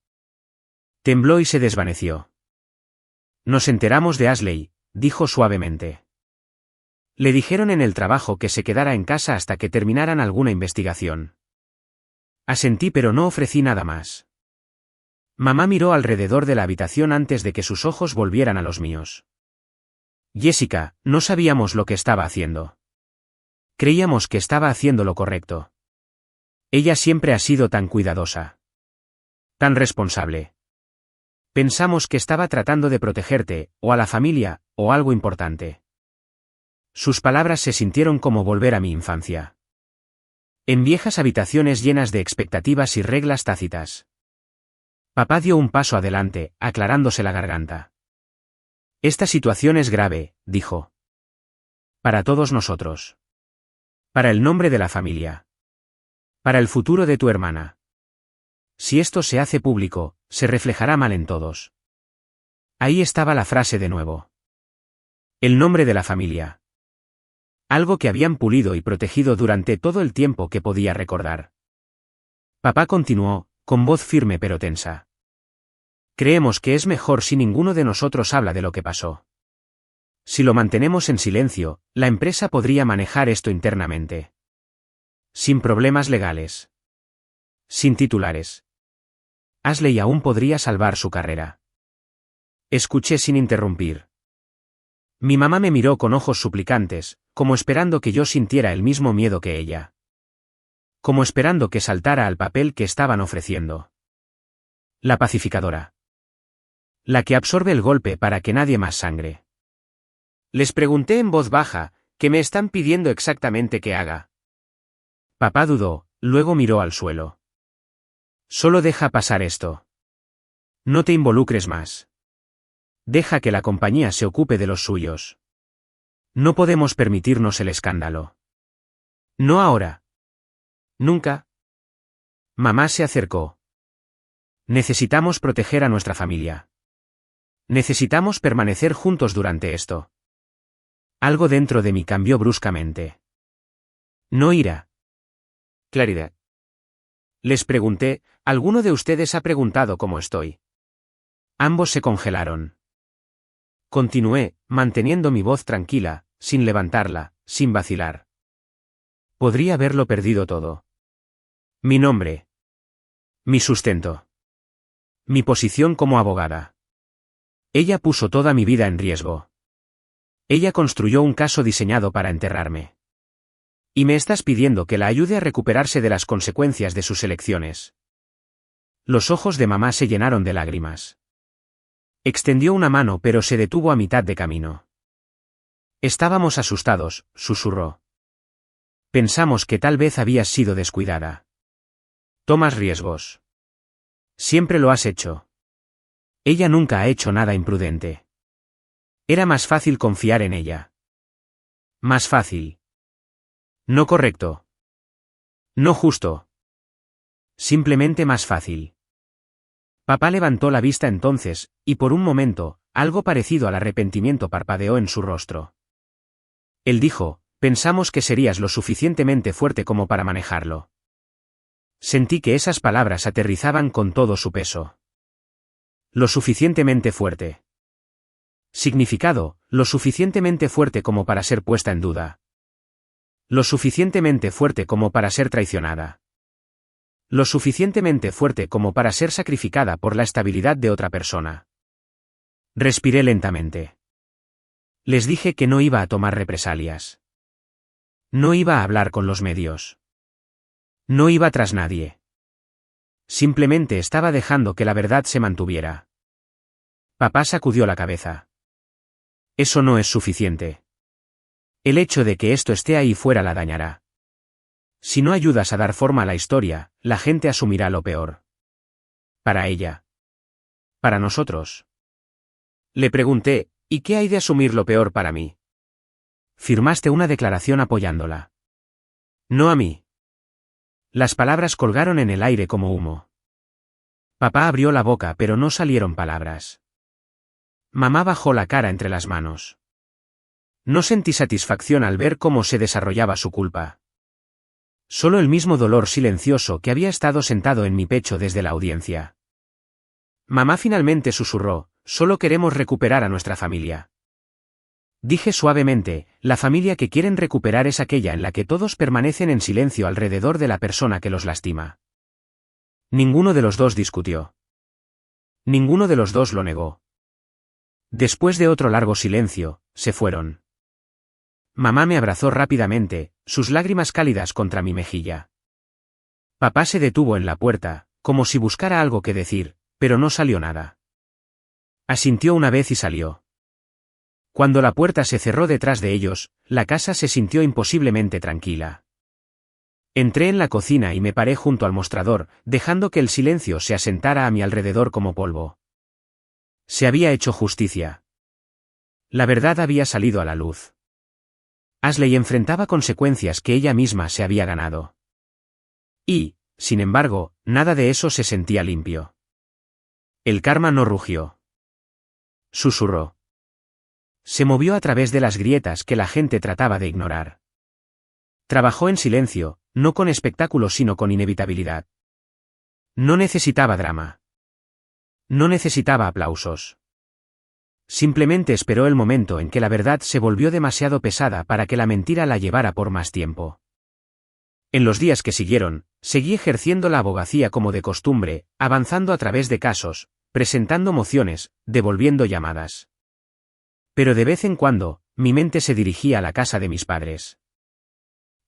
Tembló y se desvaneció. Nos enteramos de Ashley, dijo suavemente. Le dijeron en el trabajo que se quedara en casa hasta que terminaran alguna investigación. Asentí pero no ofrecí nada más. Mamá miró alrededor de la habitación antes de que sus ojos volvieran a los míos. Jessica, no sabíamos lo que estaba haciendo. Creíamos que estaba haciendo lo correcto. Ella siempre ha sido tan cuidadosa. Tan responsable. Pensamos que estaba tratando de protegerte, o a la familia, o algo importante. Sus palabras se sintieron como volver a mi infancia. En viejas habitaciones llenas de expectativas y reglas tácitas. Papá dio un paso adelante, aclarándose la garganta. Esta situación es grave, dijo. Para todos nosotros. Para el nombre de la familia. Para el futuro de tu hermana. Si esto se hace público, se reflejará mal en todos. Ahí estaba la frase de nuevo. El nombre de la familia. Algo que habían pulido y protegido durante todo el tiempo que podía recordar. Papá continuó, con voz firme pero tensa. Creemos que es mejor si ninguno de nosotros habla de lo que pasó. Si lo mantenemos en silencio, la empresa podría manejar esto internamente. Sin problemas legales. Sin titulares. Ashley aún podría salvar su carrera. Escuché sin interrumpir. Mi mamá me miró con ojos suplicantes, como esperando que yo sintiera el mismo miedo que ella. Como esperando que saltara al papel que estaban ofreciendo. La pacificadora. La que absorbe el golpe para que nadie más sangre. Les pregunté en voz baja, ¿qué me están pidiendo exactamente que haga? Papá dudó, luego miró al suelo. Solo deja pasar esto. No te involucres más. Deja que la compañía se ocupe de los suyos. No podemos permitirnos el escándalo. No ahora. Nunca. Mamá se acercó. Necesitamos proteger a nuestra familia. Necesitamos permanecer juntos durante esto. Algo dentro de mí cambió bruscamente. No ira. Claridad. Les pregunté, ¿alguno de ustedes ha preguntado cómo estoy? Ambos se congelaron. Continué, manteniendo mi voz tranquila, sin levantarla, sin vacilar. Podría haberlo perdido todo. Mi nombre. Mi sustento. Mi posición como abogada. Ella puso toda mi vida en riesgo. Ella construyó un caso diseñado para enterrarme. Y me estás pidiendo que la ayude a recuperarse de las consecuencias de sus elecciones. Los ojos de mamá se llenaron de lágrimas. Extendió una mano pero se detuvo a mitad de camino. Estábamos asustados, susurró. Pensamos que tal vez habías sido descuidada. Tomas riesgos. Siempre lo has hecho. Ella nunca ha hecho nada imprudente. Era más fácil confiar en ella. Más fácil. No correcto. No justo. Simplemente más fácil. Papá levantó la vista entonces, y por un momento, algo parecido al arrepentimiento parpadeó en su rostro. Él dijo, pensamos que serías lo suficientemente fuerte como para manejarlo. Sentí que esas palabras aterrizaban con todo su peso. Lo suficientemente fuerte. Significado, lo suficientemente fuerte como para ser puesta en duda. Lo suficientemente fuerte como para ser traicionada. Lo suficientemente fuerte como para ser sacrificada por la estabilidad de otra persona. Respiré lentamente. Les dije que no iba a tomar represalias. No iba a hablar con los medios. No iba tras nadie. Simplemente estaba dejando que la verdad se mantuviera. Papá sacudió la cabeza. Eso no es suficiente. El hecho de que esto esté ahí fuera la dañará. Si no ayudas a dar forma a la historia, la gente asumirá lo peor. Para ella. Para nosotros. Le pregunté, ¿y qué hay de asumir lo peor para mí? Firmaste una declaración apoyándola. No a mí. Las palabras colgaron en el aire como humo. Papá abrió la boca pero no salieron palabras. Mamá bajó la cara entre las manos. No sentí satisfacción al ver cómo se desarrollaba su culpa. Solo el mismo dolor silencioso que había estado sentado en mi pecho desde la audiencia. Mamá finalmente susurró, solo queremos recuperar a nuestra familia. Dije suavemente, la familia que quieren recuperar es aquella en la que todos permanecen en silencio alrededor de la persona que los lastima. Ninguno de los dos discutió. Ninguno de los dos lo negó. Después de otro largo silencio, se fueron. Mamá me abrazó rápidamente, sus lágrimas cálidas contra mi mejilla. Papá se detuvo en la puerta, como si buscara algo que decir, pero no salió nada. Asintió una vez y salió. Cuando la puerta se cerró detrás de ellos, la casa se sintió imposiblemente tranquila. Entré en la cocina y me paré junto al mostrador, dejando que el silencio se asentara a mi alrededor como polvo. Se había hecho justicia. La verdad había salido a la luz. Ashley enfrentaba consecuencias que ella misma se había ganado. Y, sin embargo, nada de eso se sentía limpio. El karma no rugió. Susurró. Se movió a través de las grietas que la gente trataba de ignorar. Trabajó en silencio, no con espectáculo sino con inevitabilidad. No necesitaba drama. No necesitaba aplausos. Simplemente esperó el momento en que la verdad se volvió demasiado pesada para que la mentira la llevara por más tiempo. En los días que siguieron, seguí ejerciendo la abogacía como de costumbre, avanzando a través de casos, presentando mociones, devolviendo llamadas. Pero de vez en cuando, mi mente se dirigía a la casa de mis padres.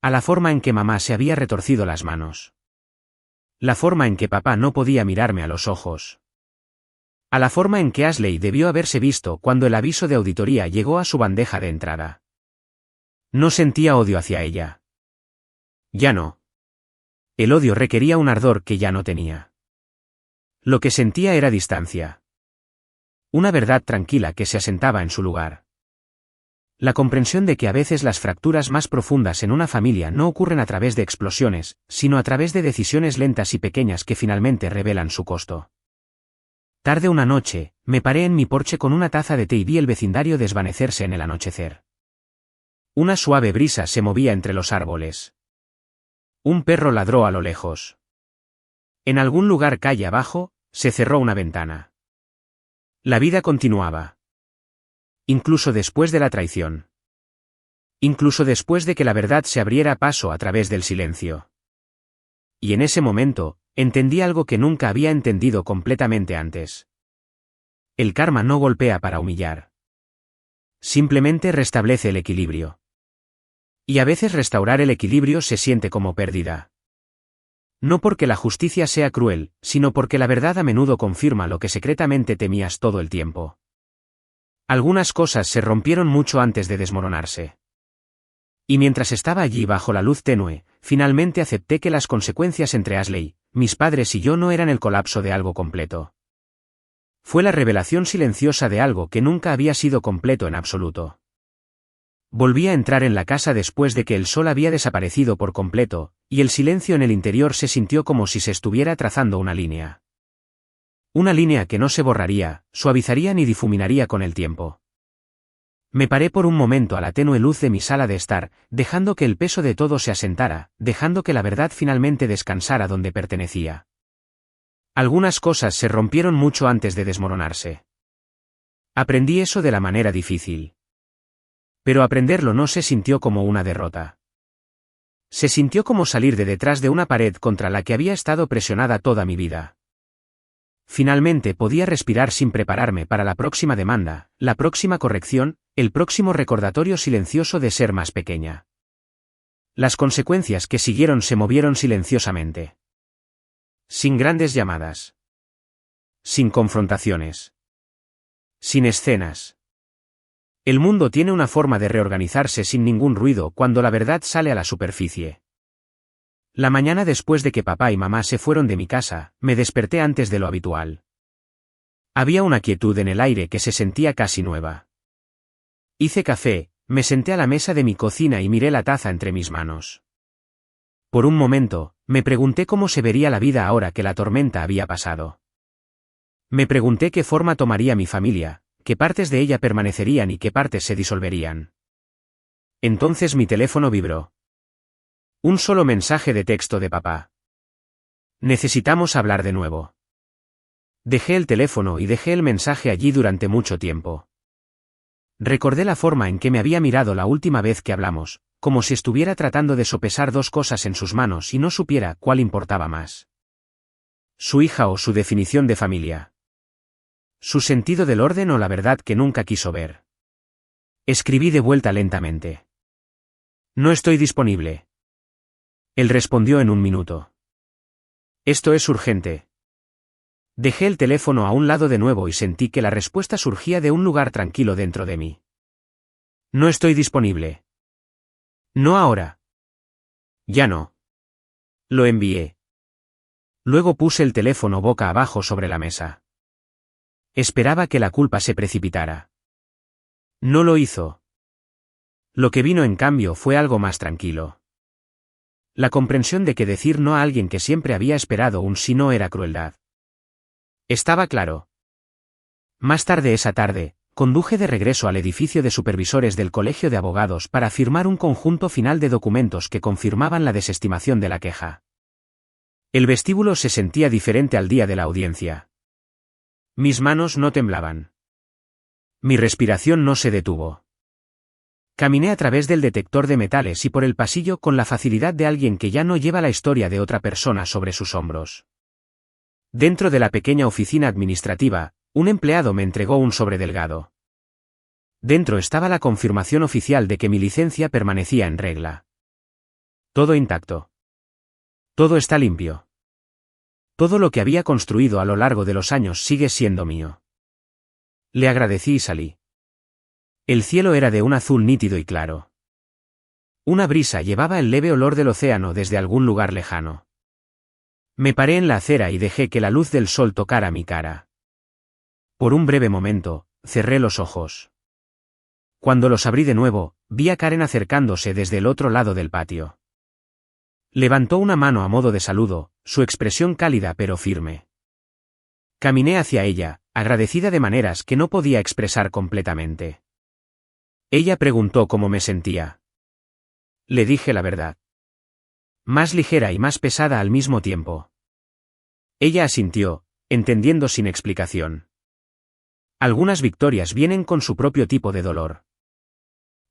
A la forma en que mamá se había retorcido las manos. La forma en que papá no podía mirarme a los ojos. A la forma en que Ashley debió haberse visto cuando el aviso de auditoría llegó a su bandeja de entrada. No sentía odio hacia ella. Ya no. El odio requería un ardor que ya no tenía. Lo que sentía era distancia. Una verdad tranquila que se asentaba en su lugar. La comprensión de que a veces las fracturas más profundas en una familia no ocurren a través de explosiones, sino a través de decisiones lentas y pequeñas que finalmente revelan su costo. Tarde una noche, me paré en mi porche con una taza de té y vi el vecindario desvanecerse en el anochecer. Una suave brisa se movía entre los árboles. Un perro ladró a lo lejos. En algún lugar calle abajo, se cerró una ventana. La vida continuaba. Incluso después de la traición. Incluso después de que la verdad se abriera paso a través del silencio. Y en ese momento, entendí algo que nunca había entendido completamente antes. El karma no golpea para humillar. Simplemente restablece el equilibrio. Y a veces restaurar el equilibrio se siente como pérdida. No porque la justicia sea cruel, sino porque la verdad a menudo confirma lo que secretamente temías todo el tiempo. Algunas cosas se rompieron mucho antes de desmoronarse. Y mientras estaba allí bajo la luz tenue, finalmente acepté que las consecuencias entre Ashley, mis padres y yo no eran el colapso de algo completo. Fue la revelación silenciosa de algo que nunca había sido completo en absoluto. Volví a entrar en la casa después de que el sol había desaparecido por completo, y el silencio en el interior se sintió como si se estuviera trazando una línea. Una línea que no se borraría, suavizaría ni difuminaría con el tiempo. Me paré por un momento a la tenue luz de mi sala de estar, dejando que el peso de todo se asentara, dejando que la verdad finalmente descansara donde pertenecía. Algunas cosas se rompieron mucho antes de desmoronarse. Aprendí eso de la manera difícil. Pero aprenderlo no se sintió como una derrota. Se sintió como salir de detrás de una pared contra la que había estado presionada toda mi vida. Finalmente podía respirar sin prepararme para la próxima demanda, la próxima corrección, el próximo recordatorio silencioso de ser más pequeña. Las consecuencias que siguieron se movieron silenciosamente. Sin grandes llamadas. Sin confrontaciones. Sin escenas. El mundo tiene una forma de reorganizarse sin ningún ruido cuando la verdad sale a la superficie. La mañana después de que papá y mamá se fueron de mi casa, me desperté antes de lo habitual. Había una quietud en el aire que se sentía casi nueva. Hice café, me senté a la mesa de mi cocina y miré la taza entre mis manos. Por un momento, me pregunté cómo se vería la vida ahora que la tormenta había pasado. Me pregunté qué forma tomaría mi familia, qué partes de ella permanecerían y qué partes se disolverían. Entonces mi teléfono vibró. Un solo mensaje de texto de papá. Necesitamos hablar de nuevo. Dejé el teléfono y dejé el mensaje allí durante mucho tiempo. Recordé la forma en que me había mirado la última vez que hablamos, como si estuviera tratando de sopesar dos cosas en sus manos y no supiera cuál importaba más. Su hija o su definición de familia. Su sentido del orden o la verdad que nunca quiso ver. Escribí de vuelta lentamente. No estoy disponible. Él respondió en un minuto. Esto es urgente. Dejé el teléfono a un lado de nuevo y sentí que la respuesta surgía de un lugar tranquilo dentro de mí. No estoy disponible. No ahora. Ya no. Lo envié. Luego puse el teléfono boca abajo sobre la mesa. Esperaba que la culpa se precipitara. No lo hizo. Lo que vino en cambio fue algo más tranquilo. La comprensión de que decir no a alguien que siempre había esperado un sí no era crueldad. Estaba claro. Más tarde esa tarde, conduje de regreso al edificio de supervisores del Colegio de Abogados para firmar un conjunto final de documentos que confirmaban la desestimación de la queja. El vestíbulo se sentía diferente al día de la audiencia. Mis manos no temblaban. Mi respiración no se detuvo. Caminé a través del detector de metales y por el pasillo con la facilidad de alguien que ya no lleva la historia de otra persona sobre sus hombros. Dentro de la pequeña oficina administrativa, un empleado me entregó un sobre delgado. Dentro estaba la confirmación oficial de que mi licencia permanecía en regla. Todo intacto. Todo está limpio. Todo lo que había construido a lo largo de los años sigue siendo mío. Le agradecí y salí. El cielo era de un azul nítido y claro. Una brisa llevaba el leve olor del océano desde algún lugar lejano. Me paré en la acera y dejé que la luz del sol tocara mi cara. Por un breve momento, cerré los ojos. Cuando los abrí de nuevo, vi a Karen acercándose desde el otro lado del patio. Levantó una mano a modo de saludo, su expresión cálida pero firme. Caminé hacia ella, agradecida de maneras que no podía expresar completamente. Ella preguntó cómo me sentía. Le dije la verdad. Más ligera y más pesada al mismo tiempo. Ella asintió, entendiendo sin explicación. Algunas victorias vienen con su propio tipo de dolor.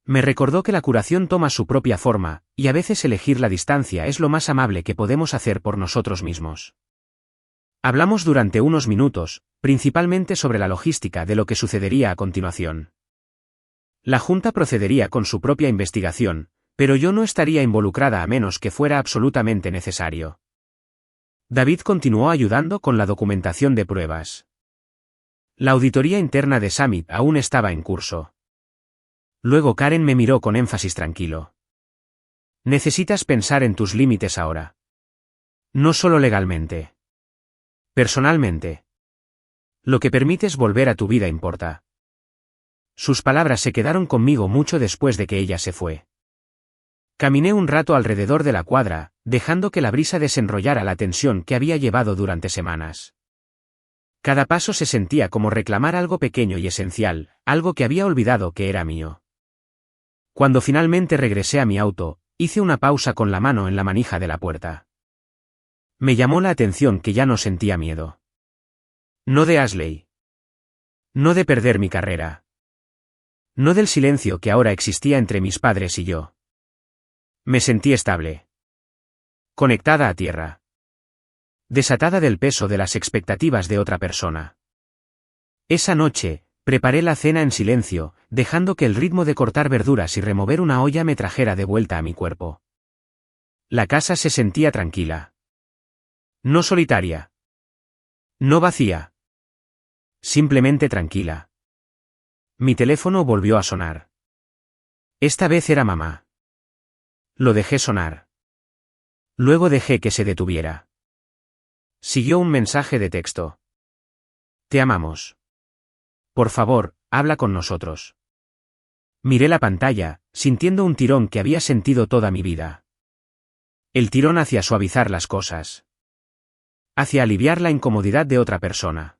Me recordó que la curación toma su propia forma, y a veces elegir la distancia es lo más amable que podemos hacer por nosotros mismos. Hablamos durante unos minutos, principalmente sobre la logística de lo que sucedería a continuación. La Junta procedería con su propia investigación, pero yo no estaría involucrada a menos que fuera absolutamente necesario. David continuó ayudando con la documentación de pruebas. La auditoría interna de Summit aún estaba en curso. Luego Karen me miró con énfasis tranquilo. Necesitas pensar en tus límites ahora. No solo legalmente. Personalmente. Lo que permites volver a tu vida importa. Sus palabras se quedaron conmigo mucho después de que ella se fue. Caminé un rato alrededor de la cuadra, dejando que la brisa desenrollara la tensión que había llevado durante semanas. Cada paso se sentía como reclamar algo pequeño y esencial, algo que había olvidado que era mío. Cuando finalmente regresé a mi auto, hice una pausa con la mano en la manija de la puerta. Me llamó la atención que ya no sentía miedo. No de Ashley. No de perder mi carrera. No del silencio que ahora existía entre mis padres y yo. Me sentí estable. Conectada a tierra. Desatada del peso de las expectativas de otra persona. Esa noche, preparé la cena en silencio, dejando que el ritmo de cortar verduras y remover una olla me trajera de vuelta a mi cuerpo. La casa se sentía tranquila. No solitaria. No vacía. Simplemente tranquila. Mi teléfono volvió a sonar. Esta vez era mamá. Lo dejé sonar. Luego dejé que se detuviera. Siguió un mensaje de texto. Te amamos. Por favor, habla con nosotros. Miré la pantalla, sintiendo un tirón que había sentido toda mi vida. El tirón hacia suavizar las cosas. Hacia aliviar la incomodidad de otra persona.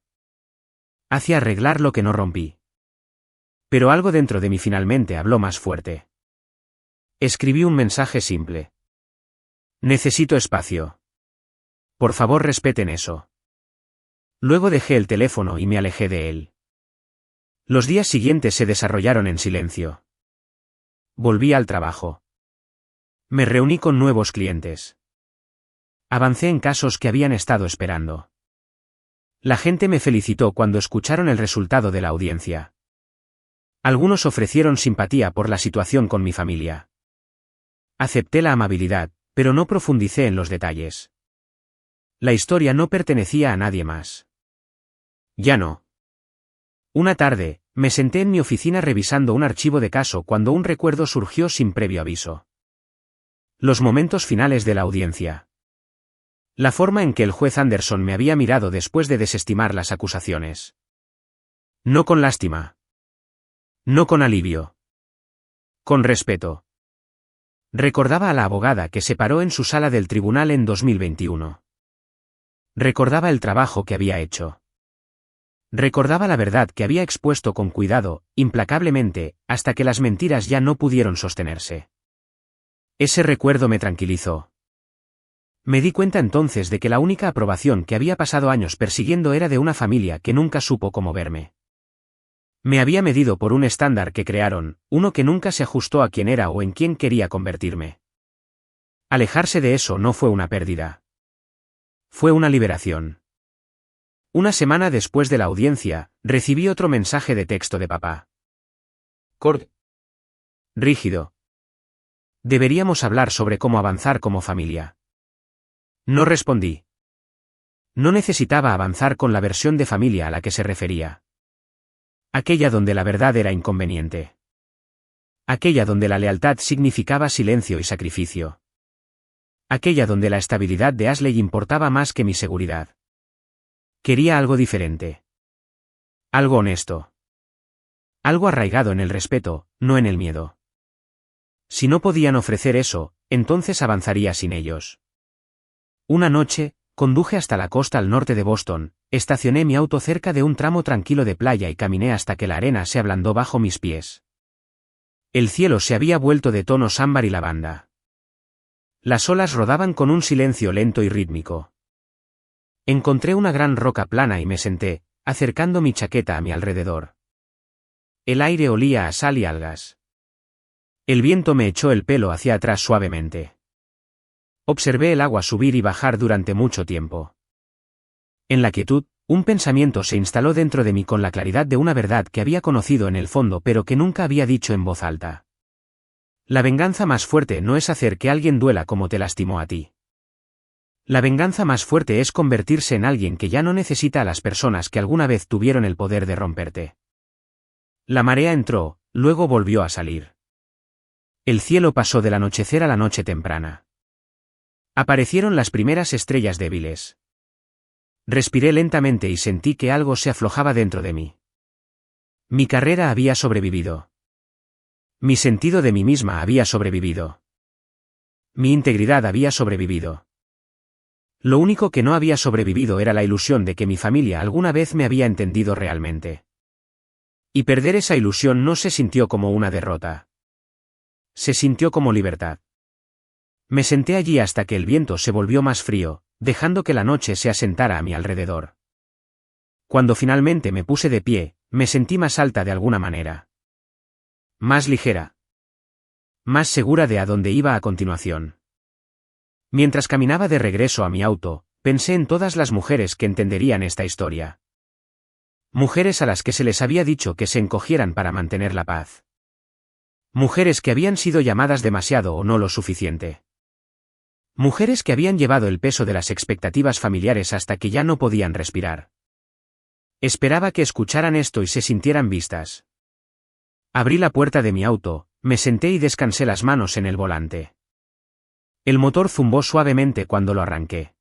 Hacia arreglar lo que no rompí. Pero algo dentro de mí finalmente habló más fuerte. Escribí un mensaje simple. Necesito espacio. Por favor, respeten eso. Luego dejé el teléfono y me alejé de él. Los días siguientes se desarrollaron en silencio. Volví al trabajo. Me reuní con nuevos clientes. Avancé en casos que habían estado esperando. La gente me felicitó cuando escucharon el resultado de la audiencia. Algunos ofrecieron simpatía por la situación con mi familia. Acepté la amabilidad, pero no profundicé en los detalles. La historia no pertenecía a nadie más. Ya no. Una tarde, me senté en mi oficina revisando un archivo de caso cuando un recuerdo surgió sin previo aviso. Los momentos finales de la audiencia. La forma en que el juez Anderson me había mirado después de desestimar las acusaciones. No con lástima. No con alivio. Con respeto. Recordaba a la abogada que se paró en su sala del tribunal en 2021. Recordaba el trabajo que había hecho. Recordaba la verdad que había expuesto con cuidado, implacablemente, hasta que las mentiras ya no pudieron sostenerse. Ese recuerdo me tranquilizó. Me di cuenta entonces de que la única aprobación que había pasado años persiguiendo era de una familia que nunca supo cómo verme. Me había medido por un estándar que crearon, uno que nunca se ajustó a quién era o en quién quería convertirme. Alejarse de eso no fue una pérdida. Fue una liberación. Una semana después de la audiencia, recibí otro mensaje de texto de papá. Cord. Rígido. Deberíamos hablar sobre cómo avanzar como familia. No respondí. No necesitaba avanzar con la versión de familia a la que se refería. Aquella donde la verdad era inconveniente. Aquella donde la lealtad significaba silencio y sacrificio. Aquella donde la estabilidad de Ashley importaba más que mi seguridad. Quería algo diferente. Algo honesto. Algo arraigado en el respeto, no en el miedo. Si no podían ofrecer eso, entonces avanzaría sin ellos. Una noche, conduje hasta la costa al norte de Boston, estacioné mi auto cerca de un tramo tranquilo de playa y caminé hasta que la arena se ablandó bajo mis pies. El cielo se había vuelto de tonos ámbar y lavanda. Las olas rodaban con un silencio lento y rítmico. Encontré una gran roca plana y me senté, acercando mi chaqueta a mi alrededor. El aire olía a sal y algas. El viento me echó el pelo hacia atrás suavemente. Observé el agua subir y bajar durante mucho tiempo. En la quietud, un pensamiento se instaló dentro de mí con la claridad de una verdad que había conocido en el fondo pero que nunca había dicho en voz alta. La venganza más fuerte no es hacer que alguien duela como te lastimó a ti. La venganza más fuerte es convertirse en alguien que ya no necesita a las personas que alguna vez tuvieron el poder de romperte. La marea entró, luego volvió a salir. El cielo pasó del anochecer a la noche temprana. Aparecieron las primeras estrellas débiles. Respiré lentamente y sentí que algo se aflojaba dentro de mí. Mi carrera había sobrevivido. Mi sentido de mí misma había sobrevivido. Mi integridad había sobrevivido. Lo único que no había sobrevivido era la ilusión de que mi familia alguna vez me había entendido realmente. Y perder esa ilusión no se sintió como una derrota. Se sintió como libertad. Me senté allí hasta que el viento se volvió más frío, dejando que la noche se asentara a mi alrededor. Cuando finalmente me puse de pie, me sentí más alta de alguna manera. Más ligera. Más segura de a dónde iba a continuación. Mientras caminaba de regreso a mi auto, pensé en todas las mujeres que entenderían esta historia. Mujeres a las que se les había dicho que se encogieran para mantener la paz. Mujeres que habían sido llamadas demasiado o no lo suficiente. Mujeres que habían llevado el peso de las expectativas familiares hasta que ya no podían respirar. Esperaba que escucharan esto y se sintieran vistas. Abrí la puerta de mi auto, me senté y descansé las manos en el volante. El motor zumbó suavemente cuando lo arranqué.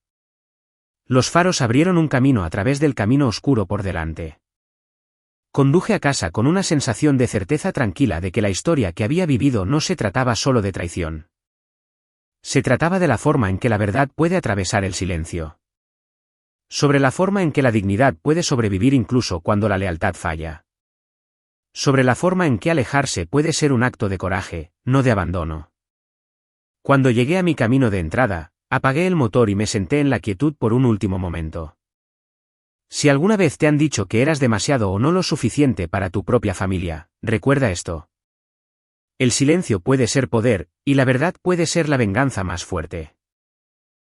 Los faros abrieron un camino a través del camino oscuro por delante. Conduje a casa con una sensación de certeza tranquila de que la historia que había vivido no se trataba solo de traición. Se trataba de la forma en que la verdad puede atravesar el silencio. Sobre la forma en que la dignidad puede sobrevivir incluso cuando la lealtad falla. Sobre la forma en que alejarse puede ser un acto de coraje, no de abandono. Cuando llegué a mi camino de entrada, apagué el motor y me senté en la quietud por un último momento. Si alguna vez te han dicho que eras demasiado o no lo suficiente para tu propia familia, recuerda esto. El silencio puede ser poder, y la verdad puede ser la venganza más fuerte.